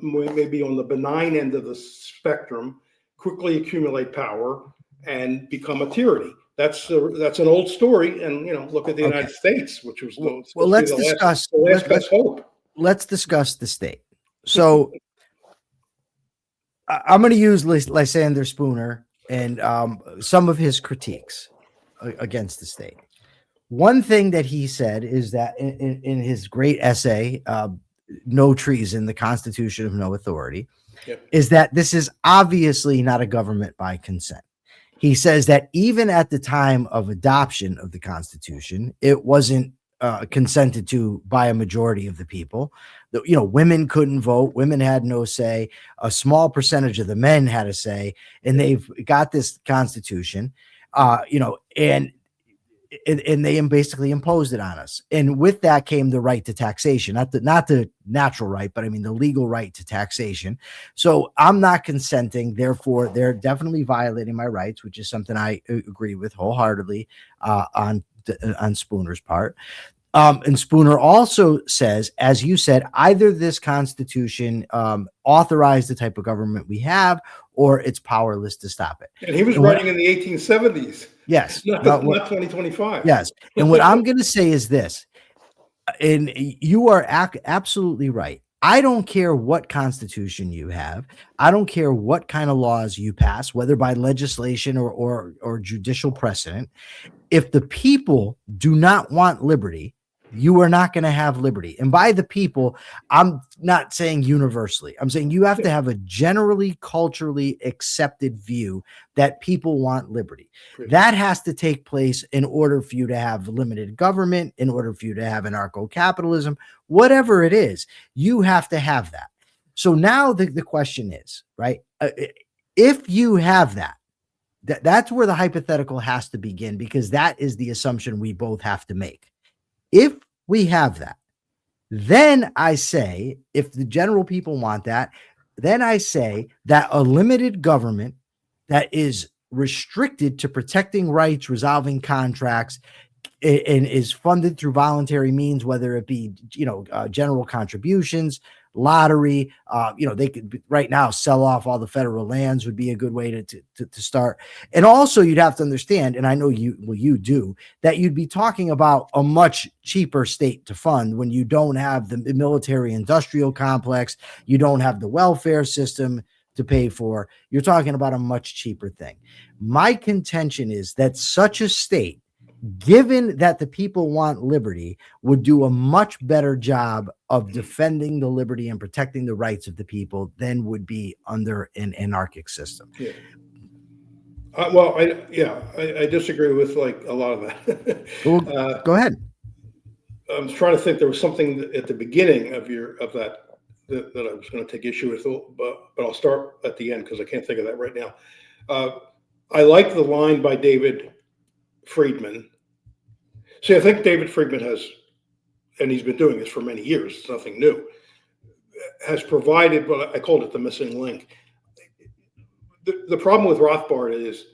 maybe on the benign end of the spectrum quickly accumulate power and become a tyranny? That's an old story, and look at the United States, which was
let's discuss the last best hope. Let's discuss the state. So I'm going to use Lysander Spooner and some of his critiques against the state. One thing that he said is that in his great essay, No Treason, the Constitution of No Authority, is that this is obviously not a government by consent. He says that even at the time of adoption of the Constitution, it wasn't consented to by a majority of the people. Women couldn't vote. Women had no say. A small percentage of the men had a say, and they've got this Constitution, and they basically imposed it on us. And with that came the right to taxation, not the natural right, but I mean the legal right to taxation. So I'm not consenting. Therefore, they're definitely violating my rights, which is something I agree with wholeheartedly on Spooner's part. And Spooner also says, as you said, either this Constitution authorized the type of government we have, or it's powerless to stop it.
And he was writing in the 1870s.
Yes.
Not 2025.
Yes. And what I'm going to say is this, and you are absolutely right. I don't care what constitution you have. I don't care what kind of laws you pass, whether by legislation or judicial precedent. If the people do not want liberty, you are not going to have liberty. And by the people, I'm not saying universally. I'm saying you have to have a generally culturally accepted view that people want liberty. That has to take place in order for you to have limited government, in order for you to have anarcho-capitalism, whatever it is, you have to have that. So now the question is, right? If you have that, that's where the hypothetical has to begin, because that is the assumption we both have to make. If we have that, then I say, if the general people want that, then I say that a limited government that is restricted to protecting rights, resolving contracts, and is funded through voluntary means, whether it be, general contributions, lottery, they could right now sell off all the federal lands would be a good way to start. And also you'd have to understand, and I know you do, that you'd be talking about a much cheaper state to fund when you don't have the military industrial complex, you don't have the welfare system, to pay for, you're talking about a much cheaper thing. My contention is that such a state, given that the people want liberty, would do a much better job of defending the liberty and protecting the rights of the people than would be under an anarchic system.
Yeah. Well, I disagree with like a lot of that.
Well, go ahead.
I'm trying to think. There was something at the beginning of that I was going to take issue with, but I'll start at the end because I can't think of that right now. I like the line by David Friedman. See, I think David Friedman has, and he's been doing this for many years, it's nothing new, has provided what I called it the missing link. The problem with Rothbard is,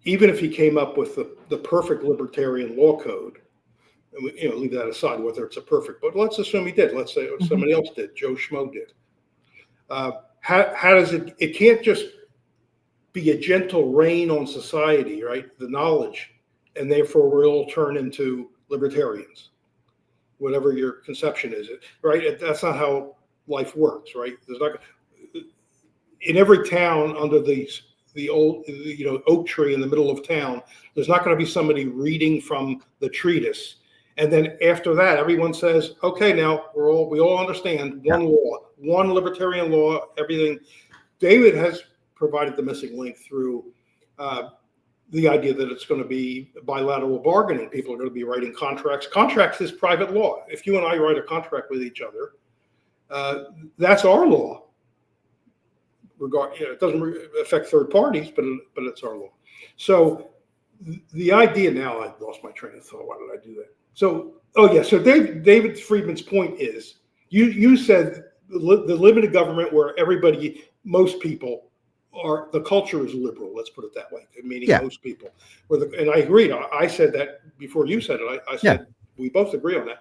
even if he came up with the perfect libertarian law code, and leave that aside whether it's a perfect, but let's assume he did. Let's say somebody else did. Joe Schmo did. How does it can't just be a gentle rain on society, right? The knowledge, and therefore we'll all turn into libertarians, whatever your conception is, right? That's not how life works, right? There's not in every town under the old oak tree in the middle of town. There's not going to be somebody reading from the treatise, and then after that, everyone says, "Okay, now we all understand one law, one libertarian law, everything." David has provided the missing link through the idea that it's going to be bilateral bargaining. People are going to be writing contracts. Contracts is private law. If you and I write a contract with each other, that's our law. It doesn't affect third parties, but it's our law. So the idea, now I lost my train of thought. Why did I do that? So so David Friedman's point is, you said the limited government where most people are, the culture is liberal. Let's put it that way, meaning most people. And I agreed. I said that before you said it. I said we both agree on that.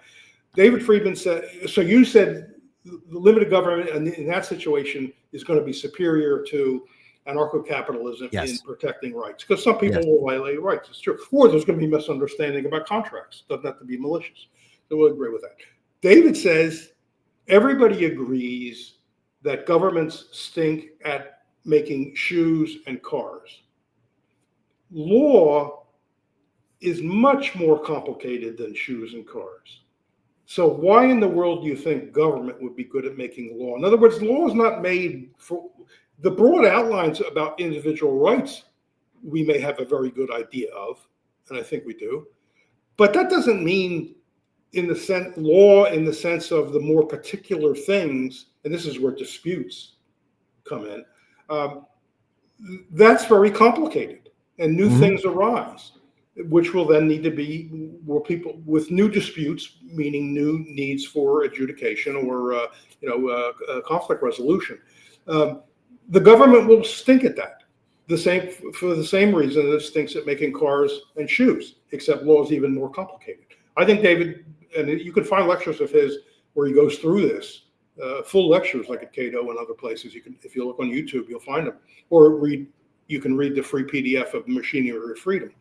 David Friedman said. So you said the limited government in that situation is going to be superior to anarcho-capitalism in protecting rights, because some people will violate rights. It's true. Or there's going to be misunderstanding about contracts. Doesn't have to be malicious. So we'll agree with that. David says everybody agrees that governments stink at making shoes and cars. Law is much more complicated than shoes and cars. So why in the world do you think government would be good at making law? In other words, law is not made for the broad outlines about individual rights. We may have a very good idea of, and I think we do, but that doesn't mean law in the sense of the more particular things, and this is where disputes come in. That's very complicated, and new things arise, which will then need to be where people with new disputes, meaning new needs for adjudication or conflict resolution. The government will stink at that. For the same reason it stinks at making cars and shoes, except law is even more complicated. I think David, and you can find lectures of his where he goes through this, full lectures like at Cato and other places. If you look on YouTube, you'll find them, or you can read the free PDF of Machinery of Freedom.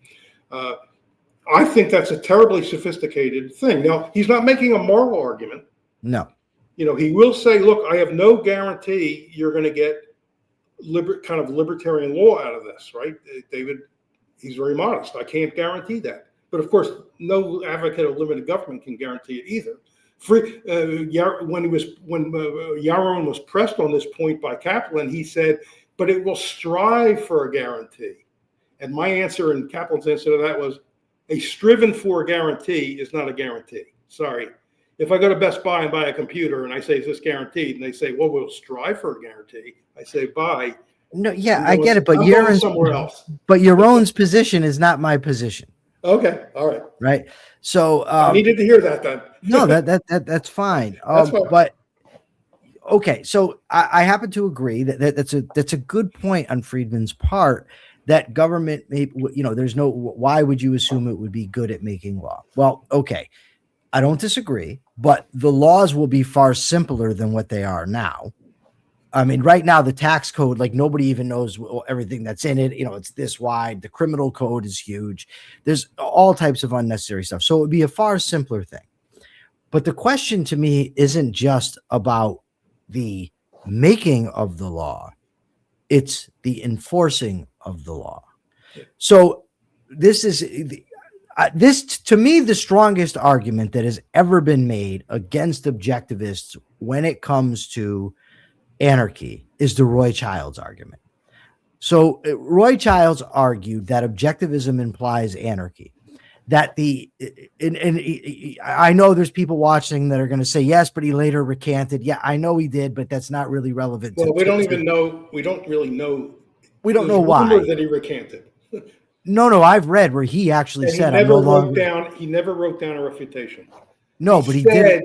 I think that's a terribly sophisticated thing. Now, he's not making a moral argument.
No.
He will say, look, I have no guarantee you're going to get kind of libertarian law out of this, right? David, he's very modest. I can't guarantee that. But of course, no advocate of limited government can guarantee it either. When Yaron was pressed on this point by Kaplan, he said, but it will strive for a guarantee. And my answer and Kaplan's answer to that was, a striven for guarantee is not a guarantee. Sorry. If I go to Best Buy and buy a computer and I say, is this guaranteed? And they say, well, we'll strive for a guarantee. I say, buy.
No, yeah, I get it. But
somewhere else.
But Yaron's position is not my position.
Okay. All right.
Right. So
I needed to hear that then.
No, that's fine.
That's fine.
But okay, so I happen to agree that's a good point on Friedman's part, that government may, there's no, why would you assume it would be good at making law? Well, okay, I don't disagree, but the laws will be far simpler than what they are now. I mean, right now, the tax code, like nobody even knows everything that's in it. It's this wide. The criminal code is huge. There's all types of unnecessary stuff. So it would be a far simpler thing. But the question to me isn't just about the making of the law. It's the enforcing of the law. So this is this, to me, the strongest argument that has ever been made against objectivists when it comes to anarchy is the Roy Childs argument. So Roy Childs argued that objectivism implies anarchy. That I know there's people watching that are going to say yes, but he later recanted. Yeah, I know he did, but that's not really relevant.
Well, we don't even know. We don't really know.
We don't know why
that he recanted.
No, I've read where he actually said,
he never wrote down a refutation.
No, but he did.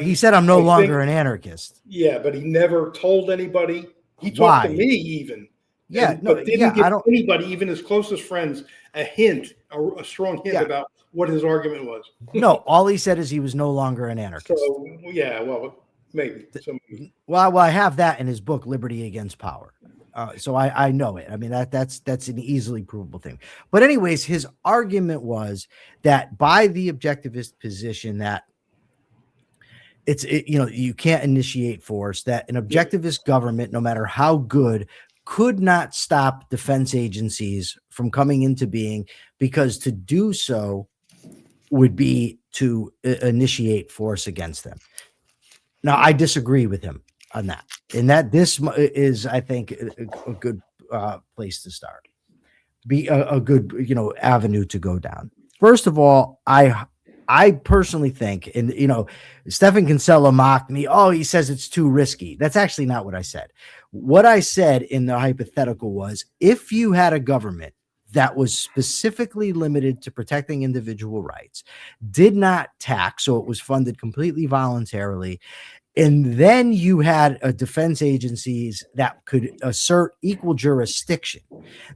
He said, I'm no longer an anarchist.
Yeah, but he never told anybody. He talked to me even.
Yeah,
but didn't give anybody, even his closest friends, a hint, a strong hint about what his argument was.
No, all he said is he was no longer an anarchist.
So, yeah, well, maybe.
Well, I have that in his book, Liberty Against Power. So I know it. I mean, that's an easily provable thing. But anyways, his argument was that by the objectivist position that you can't initiate force, that an objectivist government, no matter how good, could not stop defense agencies from coming into being, because to do so would be to initiate force against them. Now, I disagree with him on that, and that this is, I think, a good place to start, be a good avenue to go down. First of all, I personally think, and Stephan Kinsella mocked me. Oh, he says it's too risky. That's actually not what I said. What I said in the hypothetical was, if you had a government that was specifically limited to protecting individual rights, did not tax, so it was funded completely voluntarily, and then you had a defense agencies that could assert equal jurisdiction,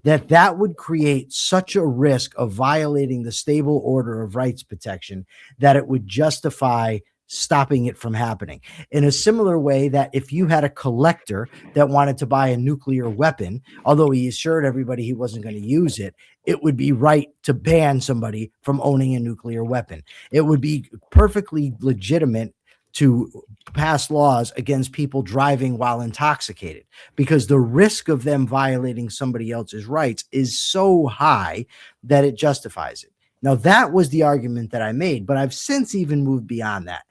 that would create such a risk of violating the stable order of rights protection that it would justify stopping it from happening. In a similar way that if you had a collector that wanted to buy a nuclear weapon, although he assured everybody he wasn't going to use it, it would be right to ban somebody from owning a nuclear weapon. It would be perfectly legitimate to pass laws against people driving while intoxicated, because the risk of them violating somebody else's rights is so high that it justifies it. Now, that was the argument that I made, but I've since even moved beyond that.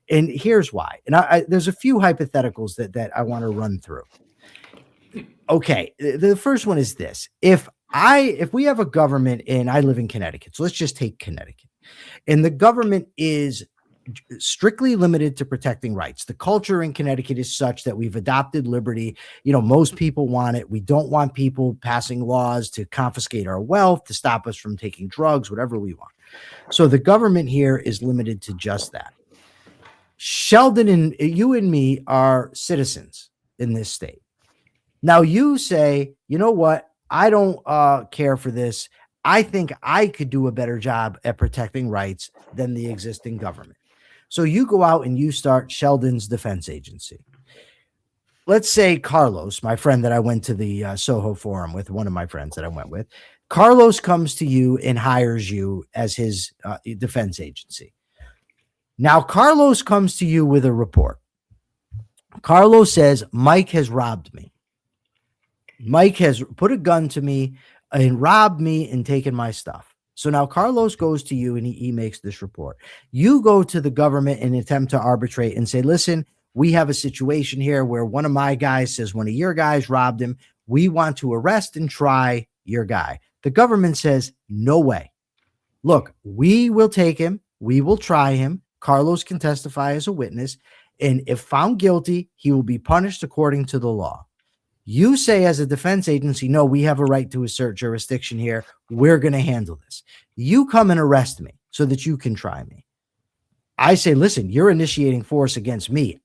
And here's why. And there's a few hypotheticals that I want to run through. Okay. The first one is this. If we have a government, and I live in Connecticut, so let's just take Connecticut, and the government is strictly limited to protecting rights. The culture in Connecticut is such that we've adopted liberty. Most people want it. We don't want people passing laws to confiscate our wealth, to stop us from taking drugs, whatever we want. So the government here is limited to just that. Sheldon and you and me are citizens in this state. Now you say, you know what? I don't care for this. I think I could do a better job at protecting rights than the existing government. So you go out and you start Sheldon's Defense Agency. Let's say Carlos, my friend that I went to the Soho Forum with, one of my friends that I went with, Carlos comes to you and hires you as his defense agency. Now, Carlos comes to you with a report. Carlos says, Mike has robbed me. Mike has put a gun to me and robbed me and taken my stuff. So now Carlos goes to you and he makes this report. You go to the government and attempt to arbitrate and say, listen, we have a situation here where one of my guys says one of your guys robbed him. We want to arrest and try your guy. The government says, no way. Look, we will take him. We will try him. Carlos can testify as a witness. And if found guilty, he will be punished according to the law. You say as a defense agency, no, we have a right to assert jurisdiction here. We're going to handle this. You come and arrest me so that you can try me. I say, listen, you're initiating force against me.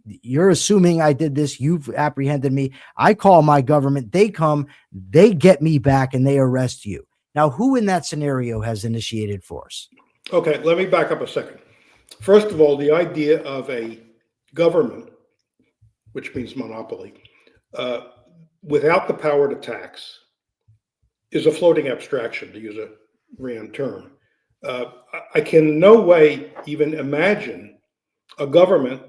You're assuming I did this. You've apprehended me. I call my government. They come, they get me back, and they arrest you. Now, who in that scenario has initiated force?
Okay, let me back up a second. First of all, the idea of a government, which means monopoly, without the power to tax is a floating abstraction, to use a Rand term. I can in no way even imagine a government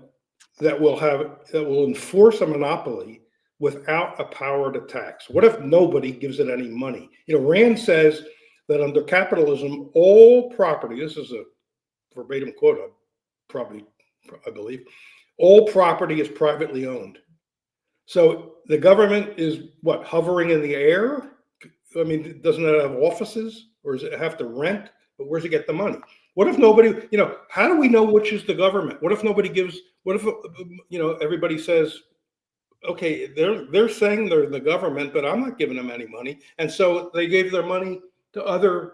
that will enforce a monopoly without a power to tax? What if nobody gives it any money? Rand says that under capitalism, all property, this is a verbatim quote, I believe, all property is privately owned. So the government is what, hovering in the air? I mean, doesn't it have offices, or does it have to rent? But where's it get the money? What if nobody, how do we know which is the government? What if nobody gives, what if, everybody says, okay, they're saying they're the government, but I'm not giving them any money. And so they gave their money to other,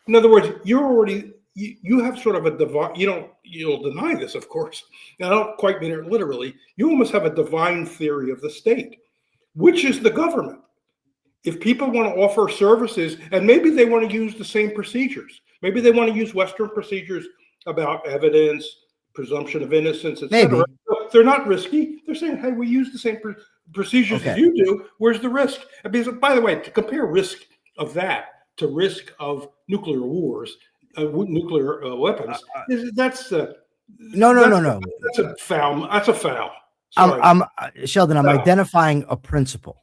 in other words, you have sort of a divine, you'll deny this, of course. And I don't quite mean it literally. You almost have a divine theory of the state. Which is the government? If people want to offer services, and maybe they want to use the same procedures, maybe they want to use Western procedures about evidence, presumption of innocence, etc. They're not risky. They're saying, hey, we use the same procedures as you do. Where's the risk? Because, by the way, to compare risk of that to risk of nuclear wars, nuclear weapons, that's
no.
That's a foul. That's a foul.
I'm Sheldon. I'm identifying a principle.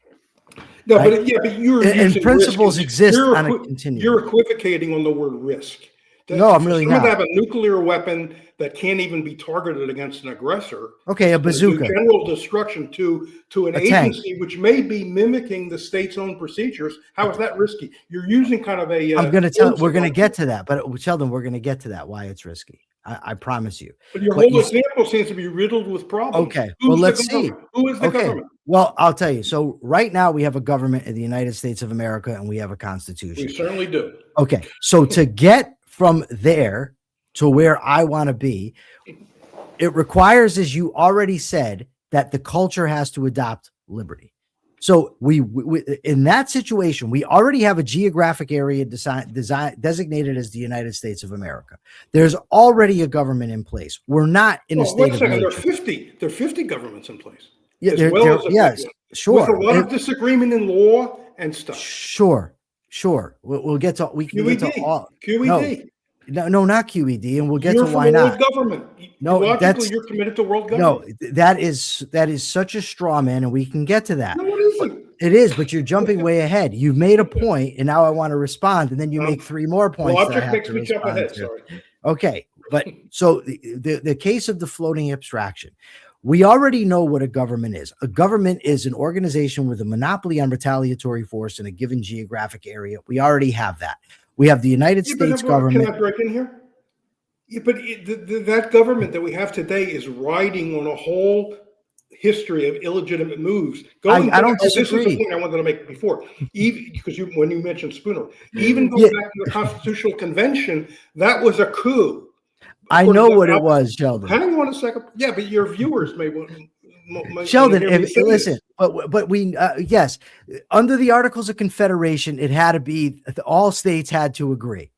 No,
right?
but you're
and principles exist on a continuum.
You're equivocating on the word risk.
No, I'm really not.
To have a nuclear weapon that can't even be targeted against an aggressor.
Okay, a bazooka.
General destruction to an agency which may be mimicking the state's own procedures. How is that risky? You're using kind of a.
I'm going to tell. We're going to get to that, but Sheldon, we're going to get to that. Why it's risky. I promise you.
But your whole example seems to be riddled with problems.
Okay, well, let's see.
Who is the government?
Well, I'll tell you. So right now we have a government in the United States of America, and we have a constitution.
We certainly do.
Okay, so to get from there to where I want to be, it requires, as you already said, that the culture has to adopt liberty. So we in that situation, we already have a geographic area designated as the United States of America. There's already a government in place. We're not in a state of nature.
There are 50 governments in place.
Yeah, yes, sure.
With a lot of disagreement in law and stuff.
Sure. We'll get to get to all
QED.
No, not QED, and we'll get to why not.
World government.
No,
you're committed to world government.
No, that is such a straw man, and we can get to that.
No, it isn't.
It is, but you're jumping way ahead. You've made a point, and now I want to respond, and then you make three more points.
Well, object makes me jump ahead. Sorry.
Okay, but so the case of the floating abstraction. We already know what a government is. A government is an organization with a monopoly on retaliatory force in a given geographic area. We already have that. We have the United States government.
Can I break in here? Yeah, but that government that we have today is riding on a whole history of illegitimate moves.
I don't disagree.
This is the point I wanted to make before. Even because when you mentioned Spooner, even going back to the Constitutional Convention, that was a coup.
I know what it was, Sheldon.
Hang on a second. Yeah, but your viewers may want.
Sheldon, listen, but we yes, under the Articles of Confederation, it had to be all states had to agree.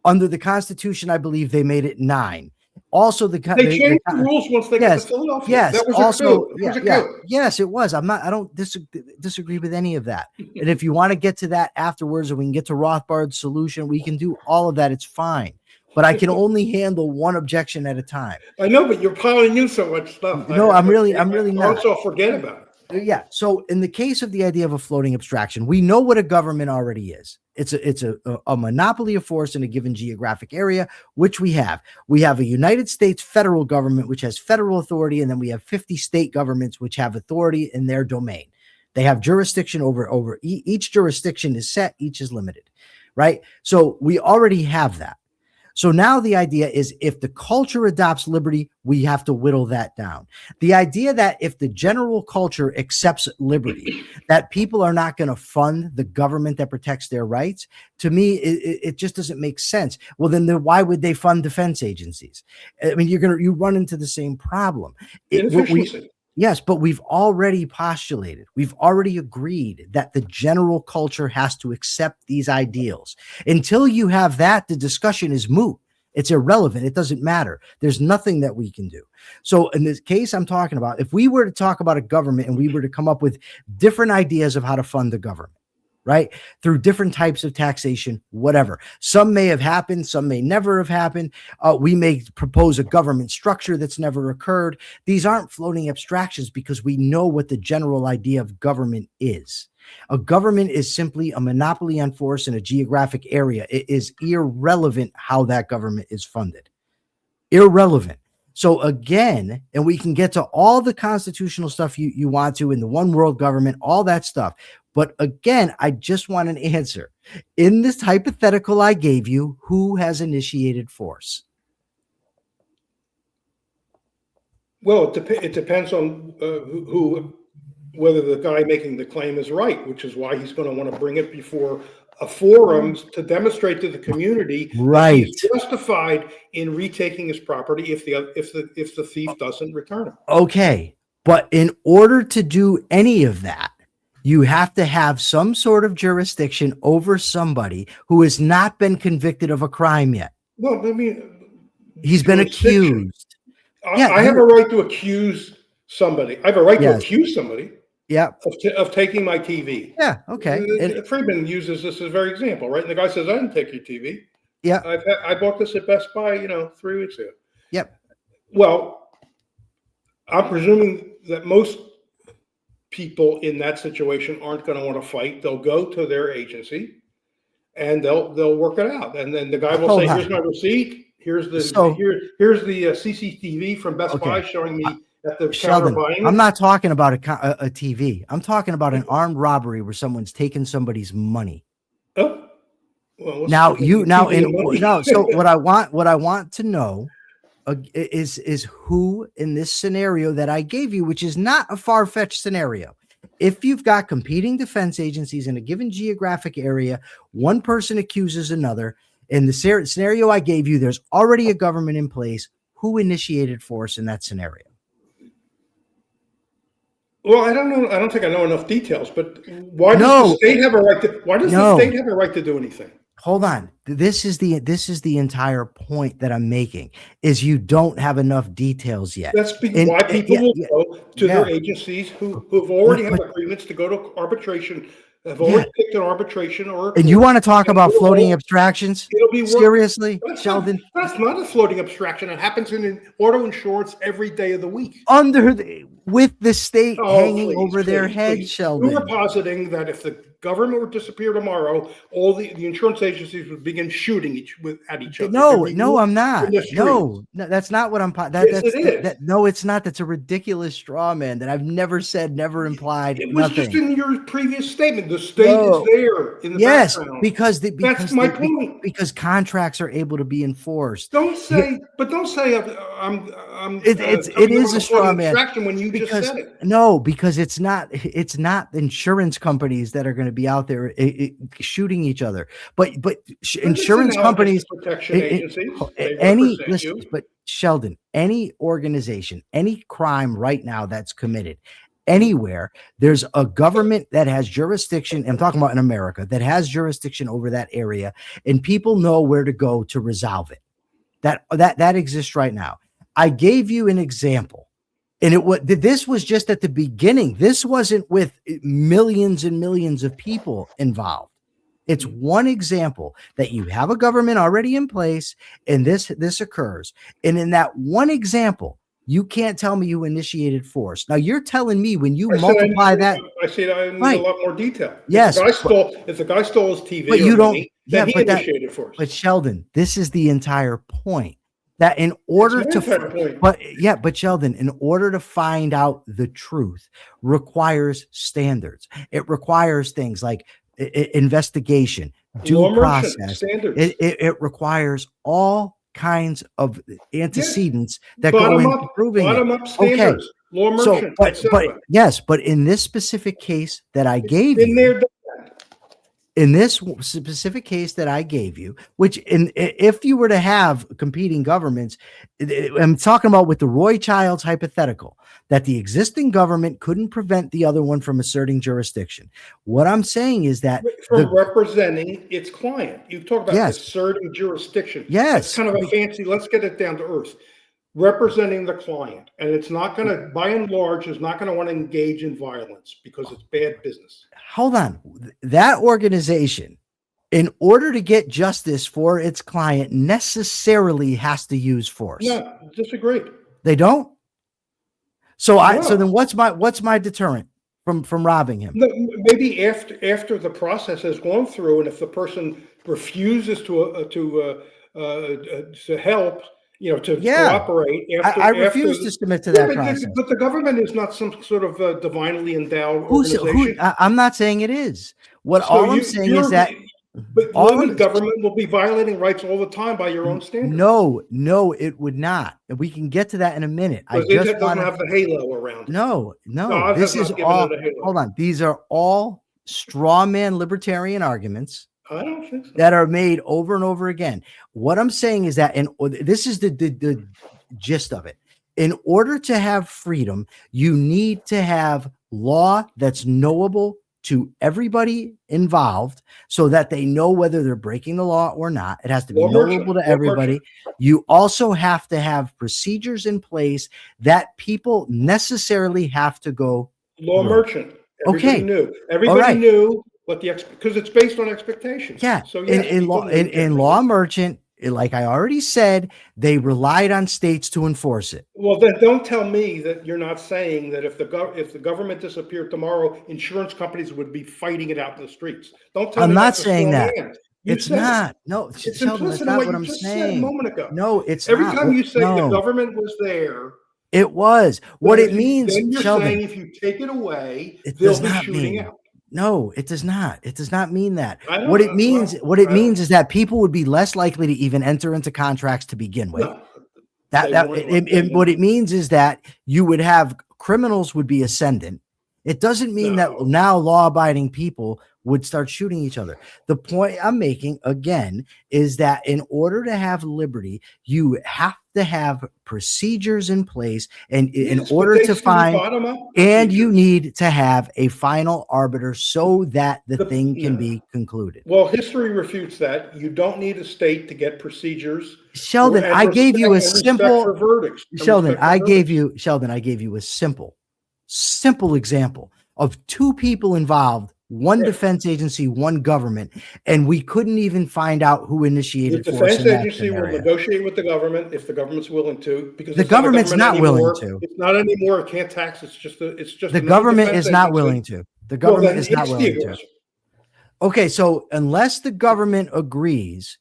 Under the Constitution, I believe they made it 9. Also, they
changed the rules once they got to Philadelphia.
Yes,
that was
also,
a coup.
Yes, it was. I don't disagree with any of that. And if you want to get to that afterwards, and we can get to Rothbard's solution, we can do all of that. It's fine. But I can only handle one objection at a time.
I know, but you're piling in so much stuff.
No, I'm really not.
Also, forget about it.
Yeah. So in the case of the idea of a floating abstraction, we know what a government already is. It's a monopoly of force in a given geographic area, which we have. We have a United States federal government, which has federal authority, and then we have 50 state governments, which have authority in their domain. They have jurisdiction over each jurisdiction is set, each is limited, right? So we already have that. So now the idea is if the culture adopts liberty, we have to whittle that down. The idea that if the general culture accepts liberty, that people are not going to fund the government that protects their rights, to me, it just doesn't make sense. Well, then why would they fund defense agencies? I mean, you run into the same problem. Yes, but we've already postulated, we've already agreed that the general culture has to accept these ideals. Until you have that, the discussion is moot. It's irrelevant. It doesn't matter. There's nothing that we can do. So in this case I'm talking about, if we were to talk about a government and we were to come up with different ideas of how to fund the government, right? Through different types of taxation, whatever. Some may have happened, some may never have happened. We may propose a government structure that's never occurred. These aren't floating abstractions because we know what the general idea of government is. A government is simply a monopoly on force in a geographic area. It is irrelevant how that government is funded. Irrelevant. So again, and we can get to all the constitutional stuff you want to in the one world government, all that stuff. But again, I just want an answer. In this hypothetical I gave you, who has initiated force?
Well, it depends on whether the guy making the claim is right, which is why he's going to want to bring it before a forum to demonstrate to the community that he's justified in retaking his property if the thief doesn't return it.
Okay, but in order to do any of that, you have to have some sort of jurisdiction over somebody who has not been convicted of a crime yet.
Well, I mean,
he's been accused.
I have a right to accuse somebody. I have a right to accuse somebody. Of taking my TV.
Yeah. Okay.
And Friedman uses this as a very example, right? And the guy says, "I didn't take your TV.
Yeah.
I bought this at Best Buy, 3 weeks ago."
Yep.
Well, I'm presuming that most people in that situation aren't going to want to fight. They'll go to their agency and they'll work it out. And then the guy will say, "Here's my receipt. Here's the CCTV from Best Buy showing me at the
Sheldon,
counter buying."
I'm not talking about a TV. I'm talking about an armed robbery where someone's taken somebody's money.
Oh, well,
so what I want to know is who in this scenario that I gave you, which is not a far-fetched scenario. If you've got competing defense agencies in a given geographic area, one person accuses another. In the scenario I gave you, there's already a government in place. Who initiated force in that scenario?
Well, I don't know. I don't think I know enough details, but why does the state have a right to? Why does the state have a right to do anything?
Hold on. This is the entire point that I'm making. Is you don't have enough details yet.
That's why people will go to their agencies who've already have agreements to go to arbitration. Have already picked an arbitration,
and you want to talk about floating abstractions?
It'll be
seriously, Sheldon.
That's not a floating abstraction. It happens in auto insurance every day of the week.
With the state hanging over their head, Sheldon.
You were positing that if the government would disappear tomorrow, all the insurance agencies would begin shooting at each other.
No, I'm not. No, that's not what I'm. No, it's not. That's a ridiculous straw man that I've never said, never implied.
It was just in your previous statement. The state is there in the background.
because that's my point. Because contracts are able to be enforced.
Don't say
it is a straw man
when you just said it.
No, because it's not insurance companies that are going to be out there shooting each other, but insurance companies,
protection agencies,
but Sheldon, any organization, any crime right now that's committed anywhere, there's a government that has jurisdiction. I'm talking about in America that has jurisdiction over that area, and people know where to go to resolve it. That exists right now. I gave you an example, and this was just at the beginning. This wasn't with millions and millions of people involved. It's one example that you have a government already in place, and this occurs. And in that one example, you can't tell me you initiated force. Now you're telling me when you multiply that.
I see that in a lot more detail.
Yes.
If the guy stole his TV, then he initiated force.
But Sheldon, this is the entire point. That in order but Sheldon, in order to find out the truth requires standards. It requires things like investigation, due process. It requires all kinds of antecedents that go into proving
bottom-up standards. Law merchant,
but in this specific case that I gave you, in this specific case that I gave you, which if you were to have competing governments, I'm talking about with the Roy Childs hypothetical, that the existing government couldn't prevent the other one from asserting jurisdiction. What I'm saying is that
representing its client. You talk about asserting jurisdiction.
Yes.
It's kind of a fancy, let's get it down to earth. representing the client, and it's not going to, by and large, is not going to want to engage in violence because it's bad business.
Hold on. That organization, in order to get justice for its client, necessarily has to use force.
No, disagree.
They don't. So
No.
so then what's my deterrent from robbing him?
No, maybe after the process has gone through, and if the person refuses to help, to cooperate.
I refuse to submit to that process.
But the government is not some sort of divinely endowed organization.
I'm not saying it is. All I'm saying is that.
But the government will be violating rights all the time by your own standards.
No, it would not. We can get to that in a minute.
It doesn't have the halo around it.
No. This is all. Hold on. These are all straw man libertarian arguments.
I don't think so.
That are made over and over again. What I'm saying is that, this is the gist of it. In order to have freedom, you need to have law that's knowable to everybody involved so that they know whether they're breaking the law or not. It has to be knowable to everybody. You also have to have procedures in place that people necessarily have to go
law
through.
Merchant. Everybody knew. Everybody knew because it's based on expectations.
Yeah.
So yes,
in law merchant, like I already said, they relied on states to enforce it.
Well, then don't tell me that you're not saying that if the government disappeared tomorrow, insurance companies would be fighting it out in the streets. Don't tell me.
I'm not saying that.
It's
not. No,
it's
Sheldon, that's not what I'm saying.
Said a moment ago.
No, it's
every
not.
time you say the government was there.
It was. What it means,
then you're
Sheldon,
saying if you take it away,
they'll
be shooting out.
No, it does not. It does not mean that. What it means is that people would be less likely to even enter into contracts to begin with. No, what it means is that you would have criminals would be ascendant. It doesn't mean that now law-abiding people would start shooting each other. The point I'm making, again, is that in order to have liberty, you have to have procedures in place, and in order to find, and you need to have a final arbiter so that the thing can be concluded.
Well, history refutes that. You don't need a state to get procedures.
Sheldon, I gave you a simple verdicts. Sheldon, I gave you a simple example of two people involved, one defense agency, one government, and we couldn't even find out who initiated
the defense agency will negotiate with the government if the government's willing to, because
the government's not willing to.
It's not anymore. It can't tax. It's just
the government is not willing to. The government is not willing to. Okay, so unless the government agrees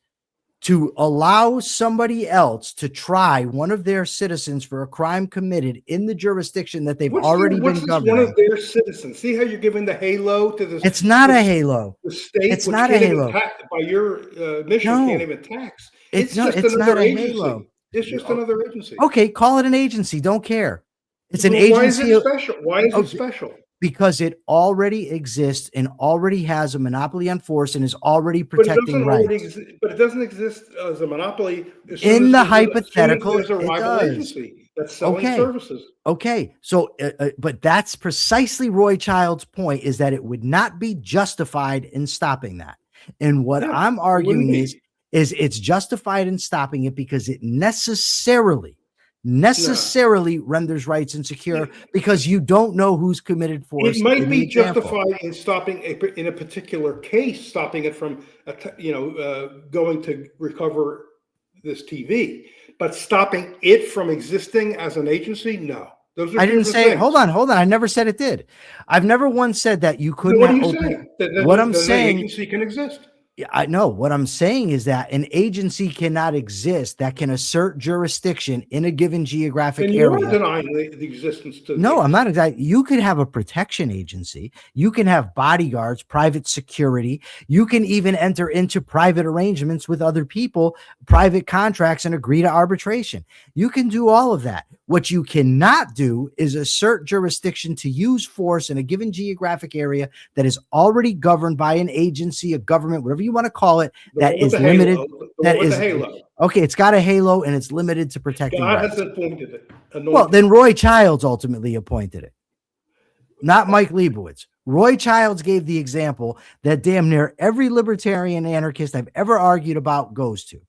to allow somebody else to try one of their citizens for a crime committed in the jurisdiction that they've already been governing.
One of their citizens. See how you're giving the halo to this?
It's not a halo.
The state,
it's not a halo.
By your mission, can't even tax.
It's not a halo.
It's just another agency.
Okay, call it an agency. Don't care. It's an agency. Why is
it special? Why is it special?
Because it already exists and already has a monopoly on force and is already protecting rights.
But it doesn't exist as a monopoly.
In the hypothetical, it does.
Agency that's selling services.
Okay, so but that's precisely Roy Child's point, is that it would not be justified in stopping that. And what I'm arguing is it's justified in stopping it because it necessarily renders rights insecure because you don't know who's committed force.
It might be justified in stopping in a particular case, stopping it from going to recover this TV, but stopping it from existing as an agency, no. Those are
I didn't say. Hold on. I never said it did. I've never once said that you could not open. What I'm saying,
an agency can exist.
I know what I'm saying is that an agency cannot exist that can assert jurisdiction in a given geographic area.
You're denying the existence to
No, I'm not exactly. You could have a protection agency. You can have bodyguards, private security. You can even enter into private arrangements with other people, private contracts, and agree to arbitration. You can do all of that. What you cannot do is assert jurisdiction to use force in a given geographic area that is already governed by an agency, a government, whatever you want to call it, that is limited. That is okay. It's got a halo and it's limited to protecting.
God has appointed it.
Well, then Roy Childs ultimately appointed it, not Mike Leibowitz. Roy Childs gave the example that damn near every libertarian anarchist I've ever argued about goes to.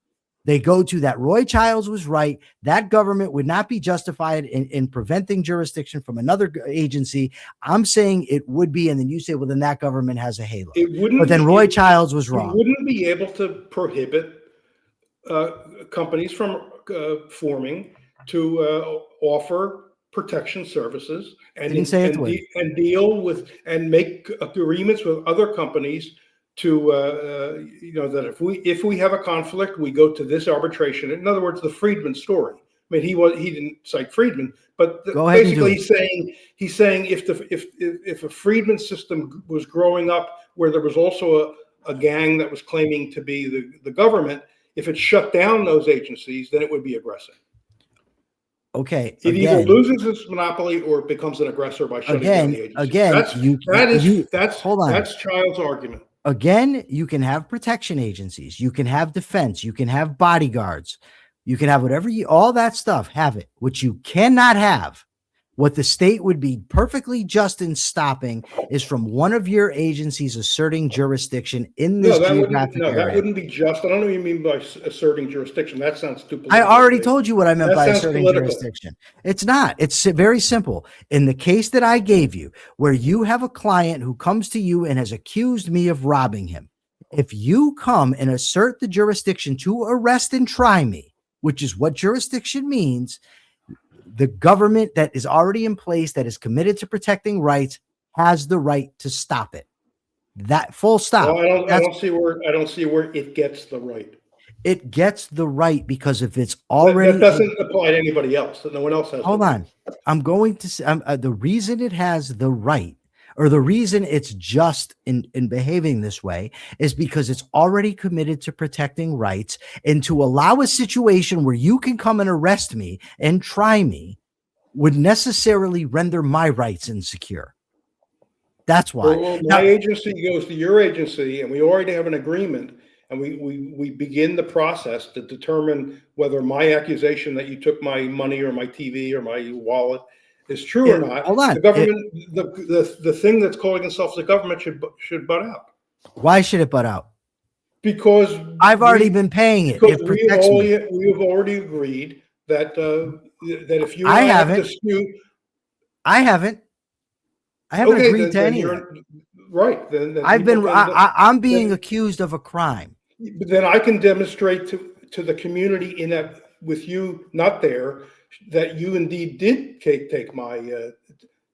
They go to that Roy Childs was right. That government would not be justified in preventing jurisdiction from another agency. I'm saying it would be. And then you say, well, then that government has a halo.
It wouldn't.
But then Roy Childs was
You
wrong.
wouldn't be able to prohibit companies from forming to offer protection services and deal with and make agreements with other companies to that if we have a conflict, we go to this arbitration. In other words, the Friedman story. I mean, he didn't cite Friedman, but basically he's saying if a Friedman system was growing up where there was also a gang that was claiming to be the government, if it shut down those agencies, then it would be aggressive.
Okay.
It either loses its monopoly or it becomes an aggressor by shutting down the agencies. That's Child's argument.
Again, you can have protection agencies, you can have defense, you can have bodyguards, you can have whatever all that stuff, have it. What you cannot have, what the state would be perfectly just in stopping, is from one of your agencies asserting jurisdiction in this geographic area.
That wouldn't be just. I don't know what you mean by asserting jurisdiction. That sounds too political.
I already told you what I meant by asserting jurisdiction. It's not. It's very simple. In the case that I gave you, where you have a client who comes to you and has accused me of robbing him, if you come and assert the jurisdiction to arrest and try me, which is what jurisdiction means, the government that is already in place, that is committed to protecting rights, has the right to stop it. That full stop.
Well, I don't see where it gets the right.
It gets the right because if it's already,
that doesn't apply to anybody else. That no one else has.
Hold on. I'm going to say the reason it has the right, or the reason it's just in behaving this way, is because it's already committed to protecting rights, and to allow a situation where you can come and arrest me and try me would necessarily render my rights insecure. That's why.
Well, my agency goes to your agency, and we already have an agreement, and we begin the process to determine whether my accusation that you took my money or my TV or my wallet is true or not.
Hold on.
The government, the thing that's calling itself the government should butt out.
Why should it butt out?
Because
I've already been paying it. It protects me.
We have already agreed that that if you
have
a dispute,
I haven't agreed to any of it.
Right. Then
I'm being accused of a crime.
Then I can demonstrate to the community in that with you not there that you indeed did take my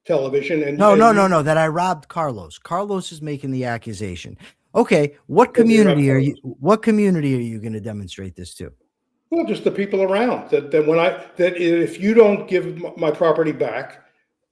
television and
no, that I robbed Carlos. Carlos is making the accusation. Okay, what community are you going to demonstrate this to?
Well, just the people around. That if you don't give my property back,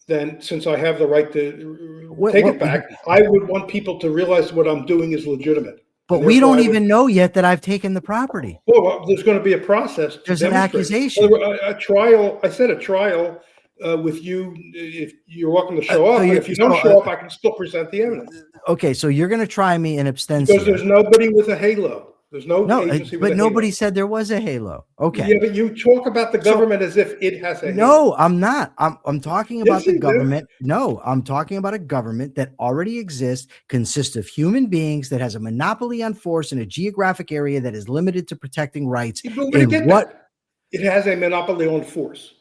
then since I have the right to take it back, I would want people to realize what I'm doing is legitimate.
But we don't even know yet that I've taken the property.
Well, there's going to be a process.
There's an accusation.
A trial. I said a trial with you. If you're welcome to show up, if you don't show up, I can still present the evidence.
Okay, so you're going to try me in abstention
because there's nobody with a halo. There's no agency with
but nobody said there was a halo. Okay.
Yeah, but you talk about the government as if it has a halo.
No, I'm not. I'm talking about the government. No, I'm talking about a government that already exists, consists of human beings, that has a monopoly on force in a geographic area that is limited to protecting rights.
It has a monopoly on force.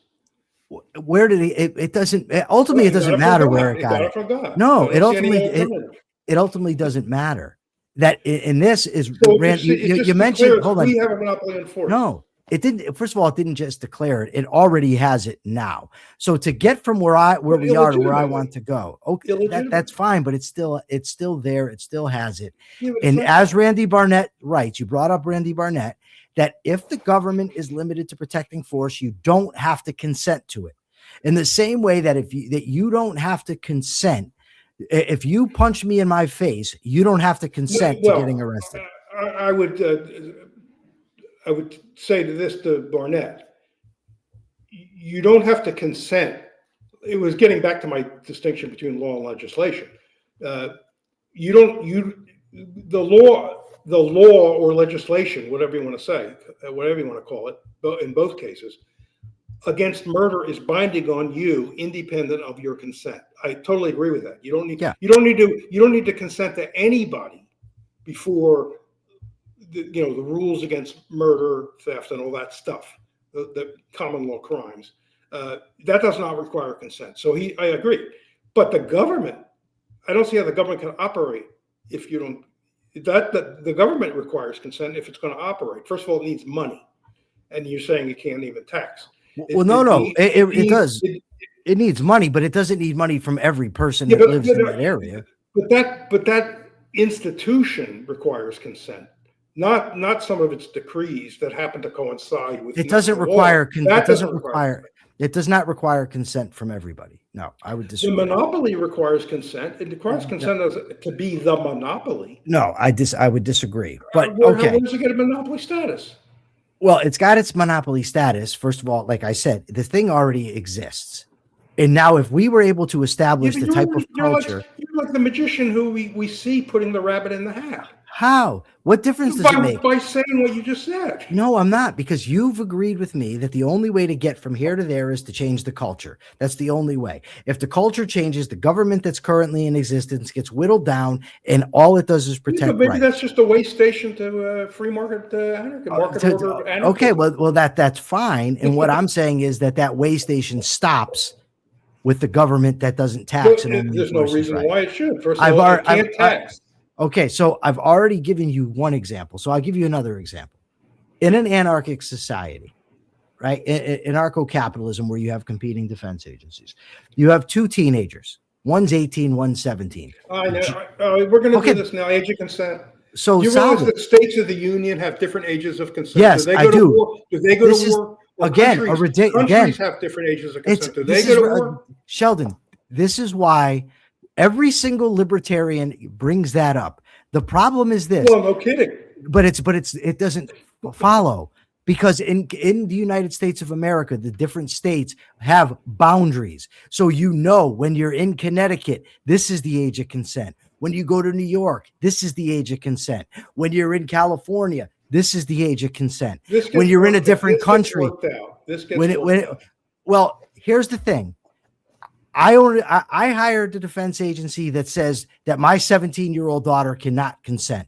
Where did it doesn't ultimately it doesn't matter where it got it. No, it ultimately doesn't matter. That in this is you mentioned. Hold on.
We have a monopoly on force.
No, it didn't. First of all, it didn't just declare it; it already has it now. So to get from where we are to where I want to go, okay, that's fine. But it's still there. It still has it. Yeah, and as Randy Barnett writes, you brought up Randy Barnett, that if the government is limited to protecting force, you don't have to consent to it. In the same way that you don't have to consent. If you punch me in my face, you don't have to consent to getting arrested.
I would say to Barnett, you don't have to consent. It was getting back to my distinction between law and legislation. The law or legislation, whatever you want to say, whatever you want to call it, in both cases, against murder is binding on you, independent of your consent. I totally agree with that. You don't need to consent to anybody before the rules against murder, theft, and all that stuff, the common law crimes. That does not require consent. So I agree. But the government, I don't see how the government can operate if you don't. The government requires consent if it's going to operate. First of all, it needs money, and you're saying you can't even tax.
Well, it does. It needs money, but it doesn't need money from every person that lives in that area.
But that institution requires consent, not some of its decrees that happen to coincide with.
It doesn't require. It does not require consent from everybody. No, I would disagree.
The monopoly requires consent. It requires consent to be the monopoly.
No, I would disagree. But
okay, how does it get a monopoly status?
Well, it's got its monopoly status. First of all, like I said, the thing already exists. And now if we were able to establish the type of culture.
You're like the magician who we see putting the rabbit in the hat.
How? What difference does it make?
By saying what you just said.
No, I'm not, because you've agreed with me that the only way to get from here to there is to change the culture. That's the only way. If the culture changes, the government that's currently in existence gets whittled down, and all it does is protect
maybe that's just a way station to free market anarchy, order anarchy.
Okay, well that's fine. And what I'm saying is that way station stops with the government that doesn't tax.
Well, there's no reason why it should. First of all, it can't tax.
Okay, so I've already given you one example. So I'll give you another example. In an anarchic society, right? Anarcho-capitalism, where you have competing defense agencies, you have two teenagers. One's 18, one's 17.
I know. We're going to do this now. Age of consent.
So
you realize that states of the union have different ages of consent?
Yes, I do.
Do they go to war?
Again,
countries have different ages of consent. Do they go to war?
Sheldon, this is why every single libertarian brings that up. The problem is this.
Well, no kidding.
But it doesn't follow, because in the United States of America, the different states have boundaries. So when you're in Connecticut, this is the age of consent. When you go to New York, this is the age of consent. When you're in California, this is the age of consent. When you're in a different country, well, here's the thing. I hired a defense agency that says that my 17-year-old daughter cannot consent.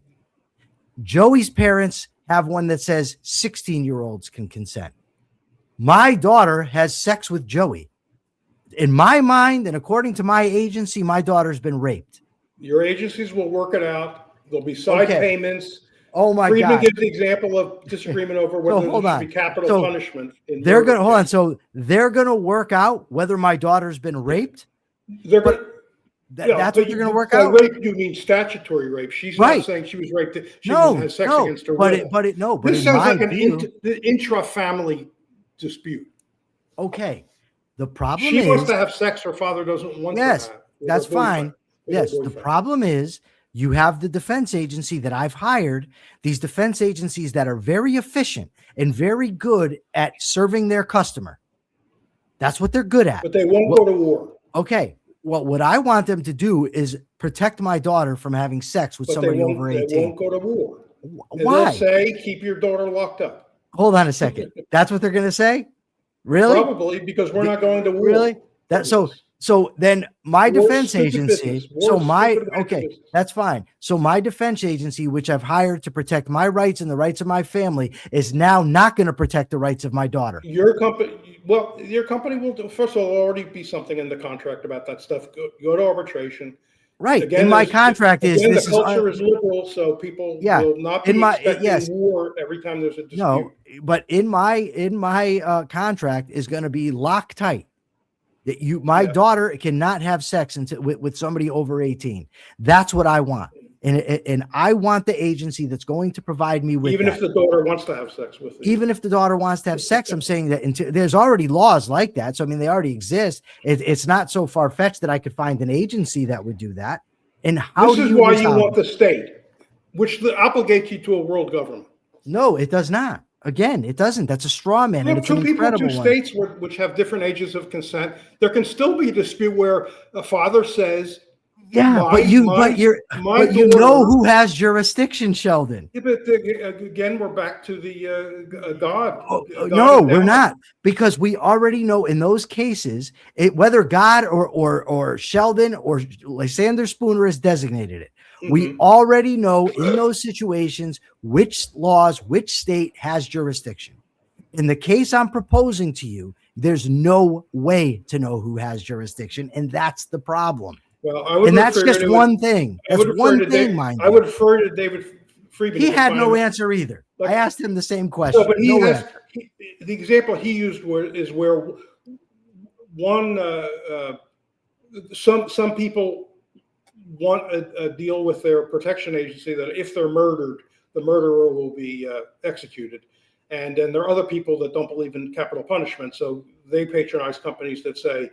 Joey's parents have one that says 16-year-olds can consent. My daughter has sex with Joey. In my mind, and according to my agency, my daughter's been raped.
Your agencies will work it out. There'll be side payments.
Oh my
Friedman
God!
gives the example of disagreement over whether there should be capital punishment.
They're going to hold on. So they're going to work out whether my daughter's been raped.
That's what they're
going to work out.
Rape, you mean statutory rape? She's not saying she was raped. She had sex against her will.
But this
sounds like an intra-family dispute.
Okay, the problem
she
is
wants to have sex. Her father doesn't want.
Yes, that's fine. Yes,
the
problem is. You have the defense agency that I've hired, these defense agencies that are very efficient and very good at serving their customer. That's what they're good at.
But they won't go to war.
Okay. Well, what I want them to do is protect my daughter from having sex with somebody over 18.
They won't go to war.
Why?
They'll say, keep your daughter locked up.
Hold on a second. That's what they're going to say? Really?
Probably, because we're not going to war.
Really? So then my defense agency, that's fine. So my defense agency, which I've hired to protect my rights and the rights of my family, is now not going to protect the rights of my daughter.
Your company will do, first of all, already be something in the contract about that stuff. Go to arbitration.
Right. Again, in my contract
the culture is liberal, so people will not be expecting war every time there's a dispute.
No, but in my contract is going to be Loctite. That my daughter cannot have sex with somebody over 18. That's what I want. And I want the agency that's going to provide me with
if the daughter wants to have sex with you.
Even if the daughter wants to have sex, I'm saying that there's already laws like that. So, I mean, they already exist. It's not so far-fetched that I could find an agency that would do that. And
this is why you want the state, which obligates you to a world government.
No, it does not. Again, it doesn't. That's a straw man. And it's an incredible one.
States which have different ages of consent. There can still be a dispute where a father says,
Yeah,
My my
but you know
daughter.
who has jurisdiction, Sheldon.
Yeah, but again, we're back to the God
No, we're
endowment.
not, because we already know in those cases, whether God or Sheldon or Lysander Spooner has designated it. We
Hmm.
already know in those situations which laws, which state has jurisdiction. In the case I'm proposing to you, there's no way to know who has jurisdiction, and that's the problem.
Well, I would
And that's
refer
just
to it.
one thing.
I
That's
would refer
one
to
thing, mind
I
you.
would refer to David Friedman
He
to
had
find
no answer either. I
like
asked him the same
no,
question.
but he
No
has
answer.
the example he used is where one some people want a deal with their protection agency that if they're murdered, the murderer will be executed. And then there are other people that don't believe in capital punishment, so they patronize companies that say,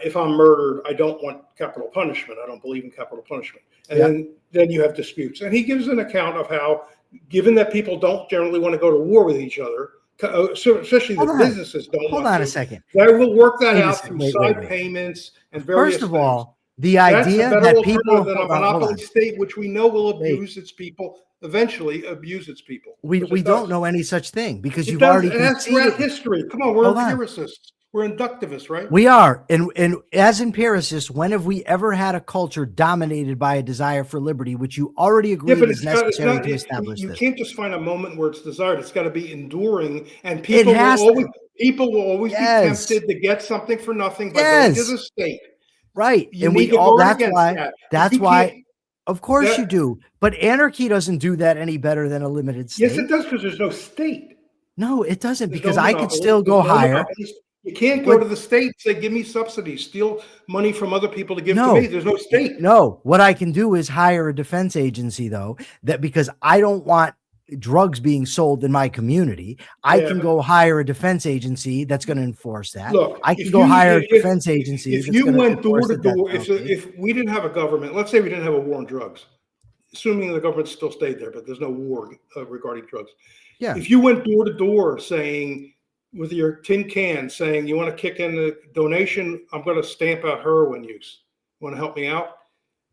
if I'm murdered, I don't want capital punishment. I don't believe in capital punishment. And
Yeah.
then you have disputes. And he gives an account of how, given that people don't generally want to go to war with each other, especially
Hold
the
on.
businesses don't
Hold
want
on a
to,
second.
they will work that
Wait a
out
second.
through
Wait,
side
wait.
payments and
First
various
of
things.
all, the
That's a
idea
better
that
alternative
people
than a
hold
monopoly
on.
state, which we know will
Wait.
abuse its people, eventually abuse its people,
We
because
we
it
don't
does.
know any such thing because
It
you've
does.
already
It has throughout
conceded.
history. Come on, we're
Hold on.
empiricists. We're inductivists, right?
We are. And as empiricists, when have we ever had a culture dominated by a desire for liberty, which you already
Yeah,
agreed
but
is
it's
necessary
not.
to establish
You
this?
can't just find a moment where it's desired. It's got to be enduring, and
It has to.
people will always be
Yes.
tempted to get something for nothing by going to
Yes.
the state.
Right.
You
And
need
we
to
all
guard
that's
against
why
that. If
that's
you can't,
why of course you
that
do. But anarchy doesn't do that any better than a limited
yes, it
state.
does, because there's no state.
No, it doesn't,
There's no
because I could
monopoly.
still
There's
go
no
higher.
monopolies. You can't go
What
to the state and say, "Give me subsidies," steal money from other people to give to me.
No,
There's no state.
no. What I can do is hire a defense agency, though, that because I don't want drugs being sold in my community, I
Yeah,
can
but
go hire a defense agency that's going to enforce that.
look,
I can go hire a defense agency
if
that's
you
going to
went door
enforce
to
the death
door,
penalty.
if we didn't have a government, let's say we didn't have a war on drugs, assuming the government still stayed there, but there's no war regarding drugs.
Yeah.
If you went door to door saying, with your tin can, saying you want to kick in the donation, I'm going to stamp out heroin use. Want to help me out?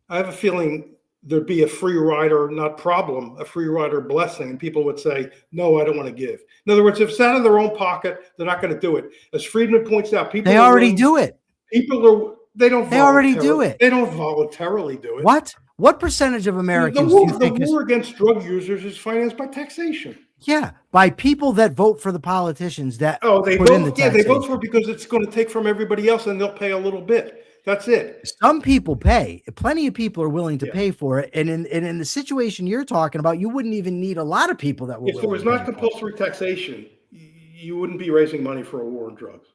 I have a feeling there'd be a free rider, not problem, a free rider blessing, and people would say, "No, I don't want to give." In other words, if it's out of their own pocket, they're not going to do it. As Friedman points out,
They
people are
already
willing.
do it.
People are.
They already do it.
They don't voluntarily do it.
What? What percentage of
The
Americans do you
war, the
think is,
war against drug users is financed by taxation.
yeah, by people that vote for the politicians that
Oh, they
put in the
vote. Yeah, they vote for it
taxation?
because it's going to take from everybody else, and they'll pay a little bit. That's it.
Some people pay. Plenty of people are willing to
Yeah.
pay for it. And in the situation you're talking about, you wouldn't even need a lot of people that were
If there
willing
was
to
not
pay for it.
compulsory taxation, you wouldn't be raising money for a war on drugs.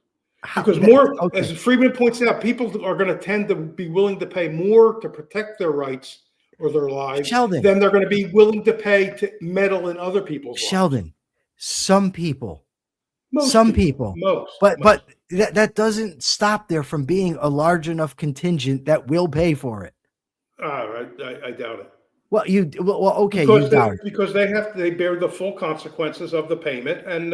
How,
Because more,
okay,
as Friedman points out, people are going to tend to be willing to pay more to protect their rights or their lives
Sheldon,
than they're going to be willing to pay to meddle in other people's lives.
Sheldon, some people,
Most
some
people,
people,
most.
but that doesn't stop there from being a large enough contingent that will pay for it.
I doubt it.
Okay, you doubt it.
Because they bear the full consequences of the payment, and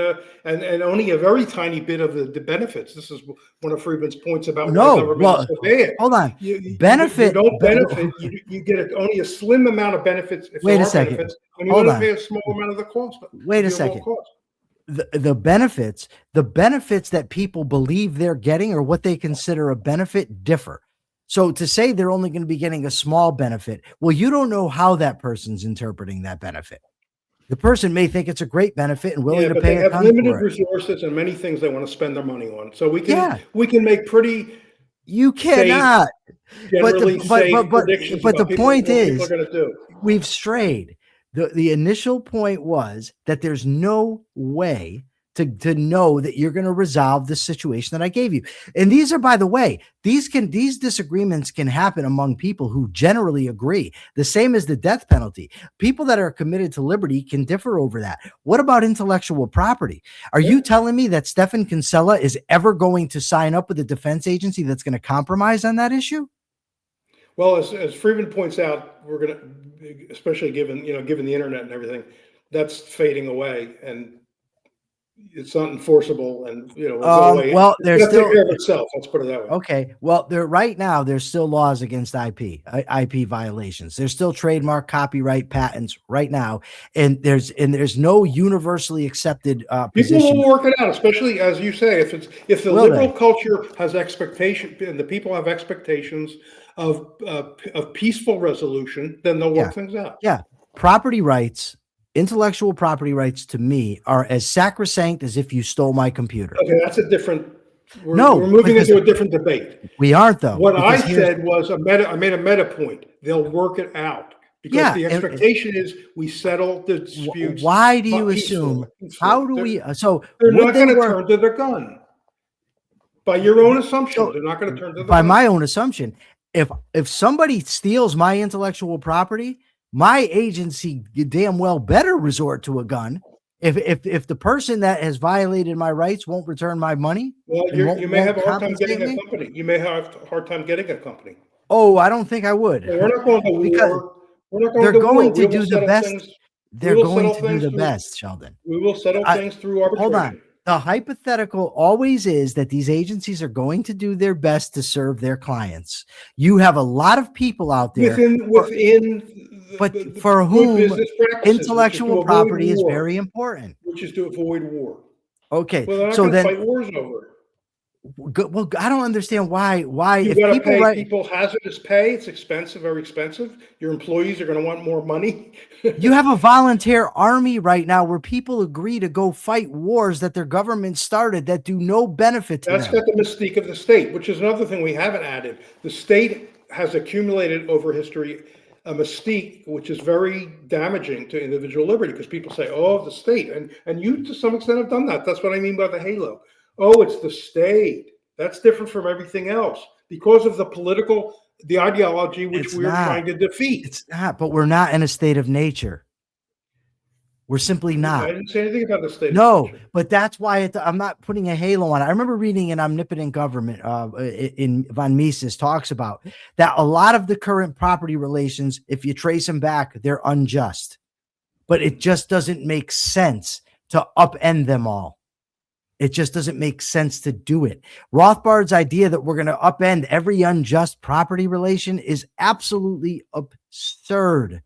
only a very tiny bit of the benefits. This is one of Friedman's points about why
No,
government is
well,
so bad.
hold on.
You
Benefit.
don't benefit. You get only a slim amount of benefits, if there
Wait a
are
second.
benefits, and you
Hold
only
on.
pay a small amount of the cost
Wait
of
a
the overall
second.
cost.
The benefits that people believe they're getting or what they consider a benefit differ. So to say they're only going to be getting a small benefit, well, you don't know how that person's interpreting that benefit. The person may think it's a great benefit and willing
Yeah,
to
but
pay
they
a
have
ton
limited
for it.
resources and many things they want to spend their money on. So
Yeah,
we can make pretty
you
safe,
cannot.
generally safe predictions
But the
about
point
what people are
is,
going to do.
we've strayed. The initial point was that there's no way to know that you're going to resolve the situation that I gave you. And these are, by the way, these disagreements can happen among people who generally agree. The same as the death penalty. People that are committed to liberty can differ over that. What about intellectual property? Are you telling me that Stephan Kinsella is ever going to sign up with a defense agency that's going to compromise on that issue?
Well, as Friedman points out, we're going to, especially given the internet and everything, that's fading away. And it's not enforceable, and it'll go away.
Well, there's
It'll take
still
care of itself. Let's put it that way.
okay. Well, there right now there's still laws against IP violations. There's still trademark, copyright, patents right now, and there's no universally accepted
People
position.
will work it out, especially as you say, if the
Will
liberal
they?
culture has expectation and the people have expectations of peaceful resolution, then they'll
Yeah.
work things out.
Yeah. Property rights, intellectual property rights to me are as sacrosanct as if you stole my computer.
Okay, that's a different.
No,
we're moving
because
into a different debate.
we aren't though.
What I
because here's-
said was I made a meta point. They'll work it out because
Yeah,
the
and-
expectation is we settle the disputes.
Why do you assume? How do we? So
They're
would
not
they
going to
work
turn to the gun. By your own assumption, they're not going to turn to the
by
gun.
my own assumption? If somebody steals my intellectual property, my agency damn well better resort to a gun. If the person that has violated my rights won't return my money,
Well,
and
you may have a hard time
compensate
getting a
me?
company. You may have a hard time getting a company.
Oh, I don't think I would.
We're not going to
Because
war. We're not
they're
going to war.
going to
We will
do the
settle
best.
things.
They're
will
going
settle
to do
things
the
through-
best, Sheldon.
We will settle things through arbitration.
Hold on. The hypothetical always is that these agencies are going to do their best to serve their clients. You have a lot of people out there
Within
for
good
whom
business practices,
intellectual
which is to avoid
property is
war,
very important.
which is to avoid war.
Okay,
Well, they're not
so
going to
then,
fight wars over it.
well, I don't understand why
You
if
got to
people
pay
write,
people hazardous pay. It's expensive, very expensive. Your employees are going to want more money.
you have a volunteer army right now where people agree to go fight wars that their government started that do no benefit to
That's
them.
got the mystique of the state, which is another thing we haven't added. The state has accumulated over history a mystique which is very damaging to individual liberty, because people say, "Oh, the state," and you to some extent have done that. That's what I mean by the halo. Oh, it's the state. That's different from everything else because of the ideology which
It's
we're
not.
trying to defeat.
It's not, but we're not in a state of nature. We're simply not.
I didn't say anything about the state.
No, but that's why I'm not putting a halo on it. I remember reading in Omnipotent Government in von Mises talks about that a lot of the current property relations, if you trace them back, they're unjust. But it just doesn't make sense to upend them all. It just doesn't make sense to do it. Rothbard's idea that we're going to upend every unjust property relation is absolutely absurd.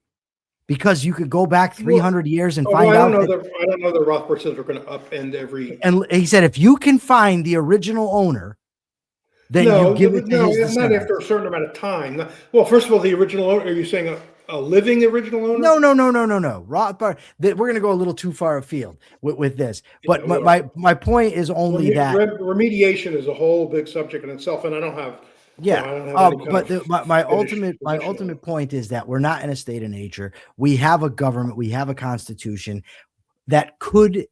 Because you could go back 300 years and find out.
I don't know that Rothbard says we're going to upend every.
And he said, if you can find the original owner, then you give it to his
not
descendants.
after a certain amount of time. Well, first of all, the original owner. Are you saying a living original owner?
No. Rothbard. We're going to go a little too far afield with this. But my point is only that
remediation is a whole big subject in itself, and I don't have.
Yeah,
I don't have any kind of
my
finished
ultimate point is that we're not in a state of nature. We have a government, we have a constitution that could.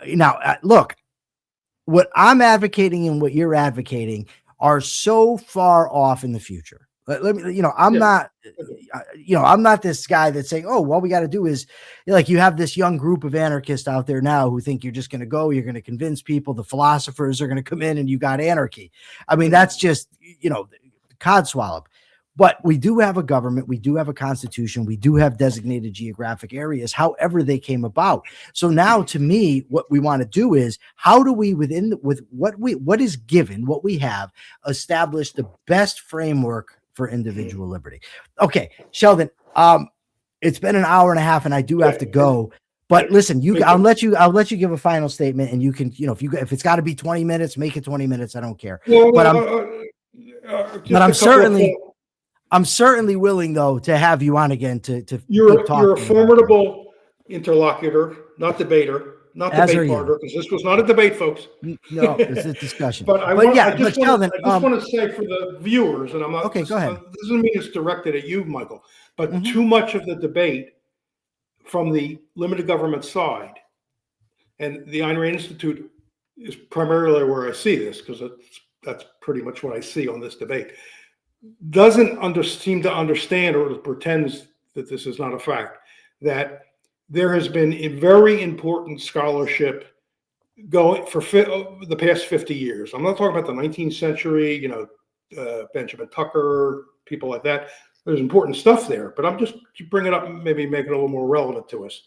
Now, look, what I'm advocating and what you're advocating are so far off in the future. Let me, I'm not, I'm not this guy that's saying, oh, what we got to do is, like, you have this young group of anarchists out there now who think you're just going to go, you're going to convince people, the philosophers are going to come in and you got anarchy. I mean, that's just, codswallop. But we do have a government, we do have a constitution, we do have designated geographic areas, however they came about. So now, to me, what we want to do is, how do we, with what is given, what we have, establish the best framework for individual liberty? Okay, Sheldon, it's been an hour and a half, and I do have to go. But listen, I'll let you give a final statement, and you can, if it's got to be 20 minutes, make it 20 minutes. I don't care. Well, but I'm certainly willing, though, to have you on again to
you're a formidable interlocutor, not debater, not debate partner, because this was not a debate, folks.
No, it's a discussion.
But I just want to say for the viewers, and I'm not.
Okay, go ahead.
This doesn't mean it's directed at you, Michael, but too much of the debate from the limited government side, and the Ayn Rand Institute is primarily where I see this, because that's pretty much what I see on this debate. Doesn't seem to understand, or pretends that this is not a fact, that there has been a very important scholarship going for the past 50 years. I'm not talking about the 19th century, Benjamin Tucker, people like that. There's important stuff there, but I'm just bringing it up, maybe make it a little more relevant to us.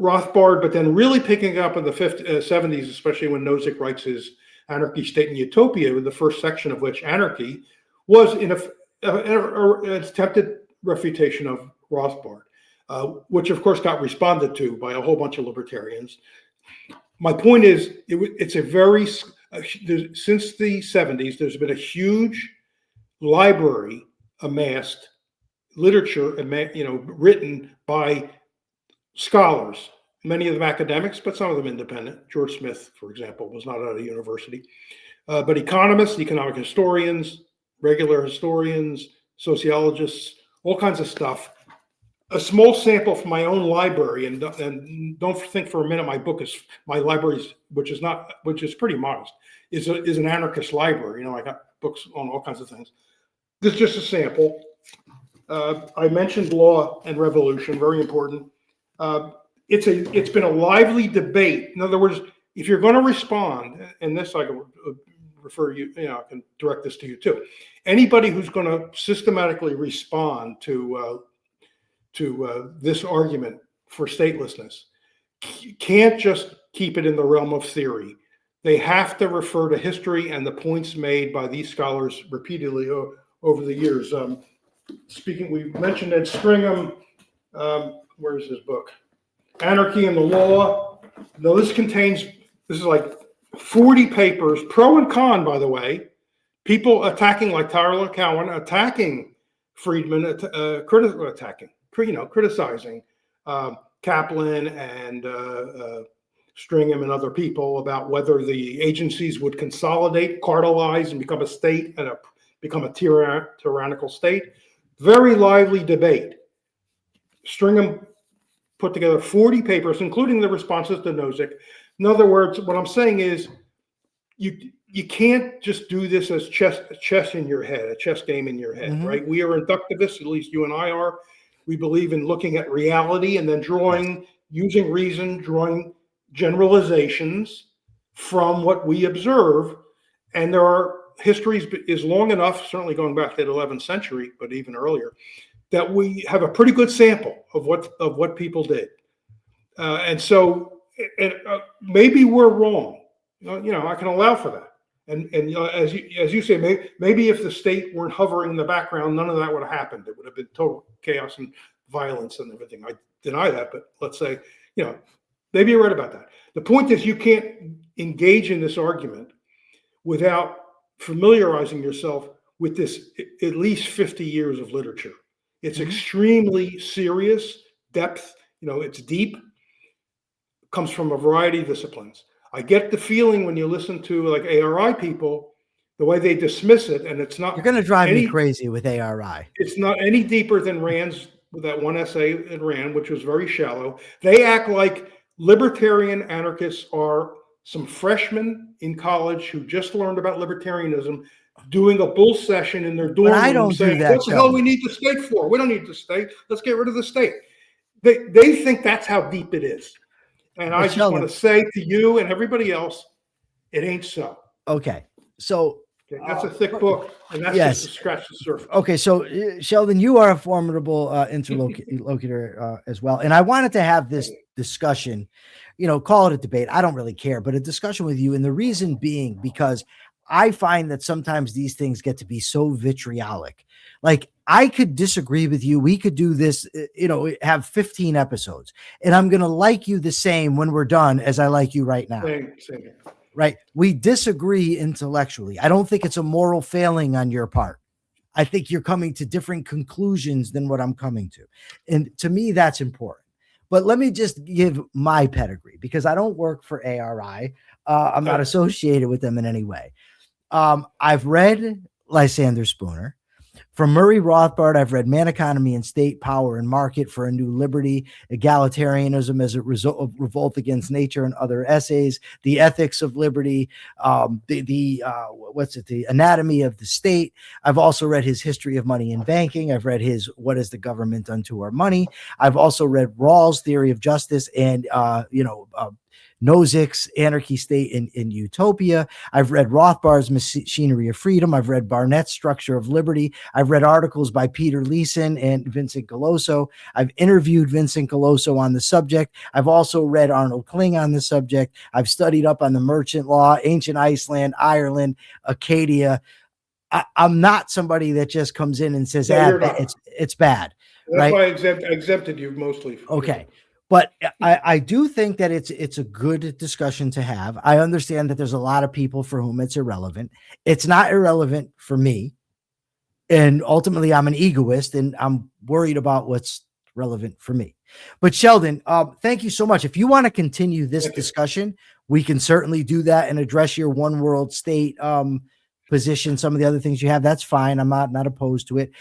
Rothbard, but then really picking up in the 70s, especially when Nozick writes his Anarchy, State, and Utopia, with the first section of which, Anarchy, was in an attempted refutation of Rothbard, which of course got responded to by a whole bunch of libertarians. My point is, it's a very, since the 70s, there's been a huge library amassed, literature, written by scholars, many of them academics, but some of them independent. George Smith, for example, was not at a university, but economists, economic historians, regular historians, sociologists, all kinds of stuff. A small sample from my own library, and don't think for a minute my library's, which is pretty modest, is an anarchist library. I got books on all kinds of things. This is just a sample. I mentioned Law and Revolution, very important. It's been a lively debate. In other words, if you're going to respond, and this I can refer you, I can direct this to you too. Anybody who's going to systematically respond to this argument for statelessness can't just keep it in the realm of theory. They have to refer to history and the points made by these scholars repeatedly over the years. We mentioned Ed Stringham. Where's his book? Anarchy and the Law. Now, this is like 40 papers, pro and con, by the way. People attacking, like Tyler Cowen, attacking Friedman, criticizing Kaplan and Stringham and other people about whether the agencies would consolidate, cartelize, and become a state and become a tyrannical state. Very lively debate. Stringham put together 40 papers, including the responses to Nozick. In other words, what I'm saying is you can't just do this as chess in your head, a chess game in your head, right? We are inductivists, at least you and I are. We believe in looking at reality and then using reason, drawing generalizations from what we observe. And history is long enough, certainly going back to the 11th century, but even earlier, that we have a pretty good sample of what people did. And so maybe we're wrong. I can allow for that. And as you say, maybe if the state weren't hovering in the background, none of that would have happened. It would have been total chaos and violence and everything. I deny that, but let's say, maybe you're right about that. The point is, you can't engage in this argument without familiarizing yourself with this at least 50 years of literature. It's extremely serious, depth, it's deep, comes from a variety of disciplines. I get the feeling when you listen to like ARI people, the way they dismiss it, and it's not.
You're going to drive me crazy with ARI.
It's not any deeper than Rand's, that one essay in Rand, which was very shallow. They act like libertarian anarchists are some freshmen in college who just learned about libertarianism, doing a bull session in their dorm room saying, what the hell do we need the state for? We don't need the state. Let's get rid of the state. They think that's how deep it is. And I just want to say to you and everybody else, it ain't so.
Okay. So
that's a thick book, and that's just to scratch the surface.
Okay. So Sheldon, you are a formidable interlocutor as well. And I wanted to have this discussion, call it a debate. I don't really care, but a discussion with you. And the reason being, because I find that sometimes these things get to be so vitriolic. Like, I could disagree with you. We could do this, have 15 episodes, and I'm going to like you the same when we're done as I like you right now.
Same.
Right? We disagree intellectually. I don't think it's a moral failing on your part. I think you're coming to different conclusions than what I'm coming to. And to me, that's important. But let me just give my pedigree, because I don't work for ARI. I'm not associated with them in any way. I've read Lysander Spooner. From Murray Rothbard, I've read Man, Economy, and State, Power and Market for a New Liberty, Egalitarianism as a Revolt Against Nature and Other Essays, The Ethics of Liberty, The Anatomy of the State. I've also read his History of Money and Banking. I've read his What Has the Government Done to Our Money? I've also read Rawls' Theory of Justice and, Nozick's Anarchy, State, and Utopia. I've read Rothbard's Machinery of Freedom. I've read Barnett's Structure of Liberty. I've read articles by Peter Leeson and Vincent Colosso. I've interviewed Vincent Colosso on the subject. I've also read Arnold Kling on the subject. I've studied up on the merchant law, ancient Iceland, Ireland, Acadia. I'm not somebody that just comes in and says,
No, you're not.
it's bad.
That's
Right?
why I exempted you mostly.
Okay. But I do think that it's a good discussion to have. I understand that there's a lot of people for whom it's irrelevant. It's not irrelevant for me. And ultimately, I'm an egoist and I'm worried about what's relevant for me. But Sheldon, thank you so much. If you want to continue this discussion, we can certainly do that and address your one world state position, some of the other things you have. That's fine. I'm not opposed to it.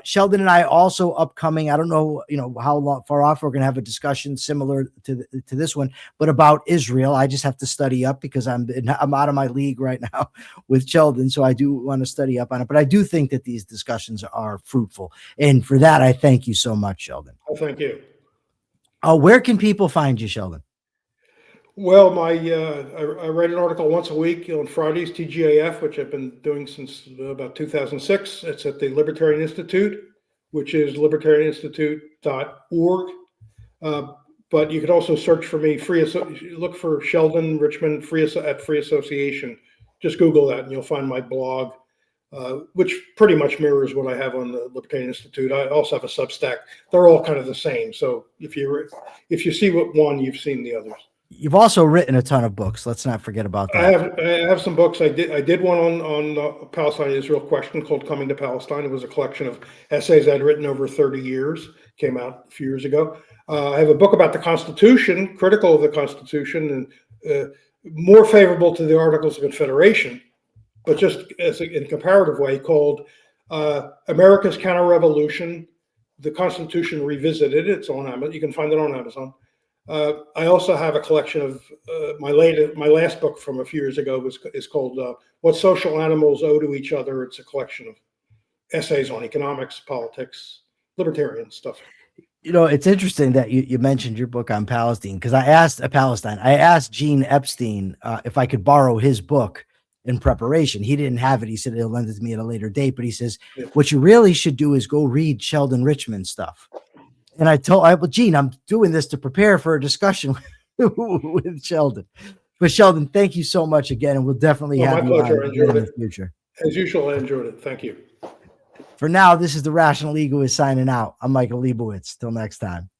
Sheldon and I also upcoming, I don't know, how far off we're going to have a discussion similar to this one, but about Israel. I just have to study up because I'm out of my league right now with Sheldon. So I do want to study up on it, but I do think that these discussions are fruitful. And for that, I thank you so much, Sheldon.
Oh, thank you.
Where can people find you, Sheldon?
Well, I write an article once a week on Fridays, TGAF, which I've been doing since about 2006. It's at the Libertarian Institute, which is libertarianinstitute.org. But you could also search for me, look for Sheldon Richman Free Association. Just Google that and you'll find my blog, which pretty much mirrors what I have on the Libertarian Institute. I also have a Substack. They're all kind of the same. So if you see what one, you've seen the others.
You've also written a ton of books. Let's not forget about that.
I have some books. I did one on the Palestine-Israel question called Coming to Palestine. It was a collection of essays I'd written over 30 years. Came out a few years ago. I have a book about the Constitution, critical of the Constitution, and more favorable to the Articles of Confederation, but just in a comparative way, called America's Counter-Revolution, the Constitution Revisited. It's on Amazon. You can find it on Amazon. I also have a collection of my last book from a few years ago is called What Social Animals Owe to Each Other. It's a collection of essays on economics, politics, libertarian stuff.
It's interesting that you mentioned your book on Palestine, because I asked Gene Epstein if I could borrow his book in preparation. He didn't have it. He said he'll lend it to me at a later date, but he says, what you really should do is go read Sheldon Richman stuff. And I told Gene, I'm doing this to prepare for a discussion with Sheldon. But Sheldon, thank you so much again. And we'll definitely have you on in the future.
As usual, I enjoyed it. Thank you.
For now, this is the Rational Egoist signing out. I'm Michael Leibowitz. Till next time.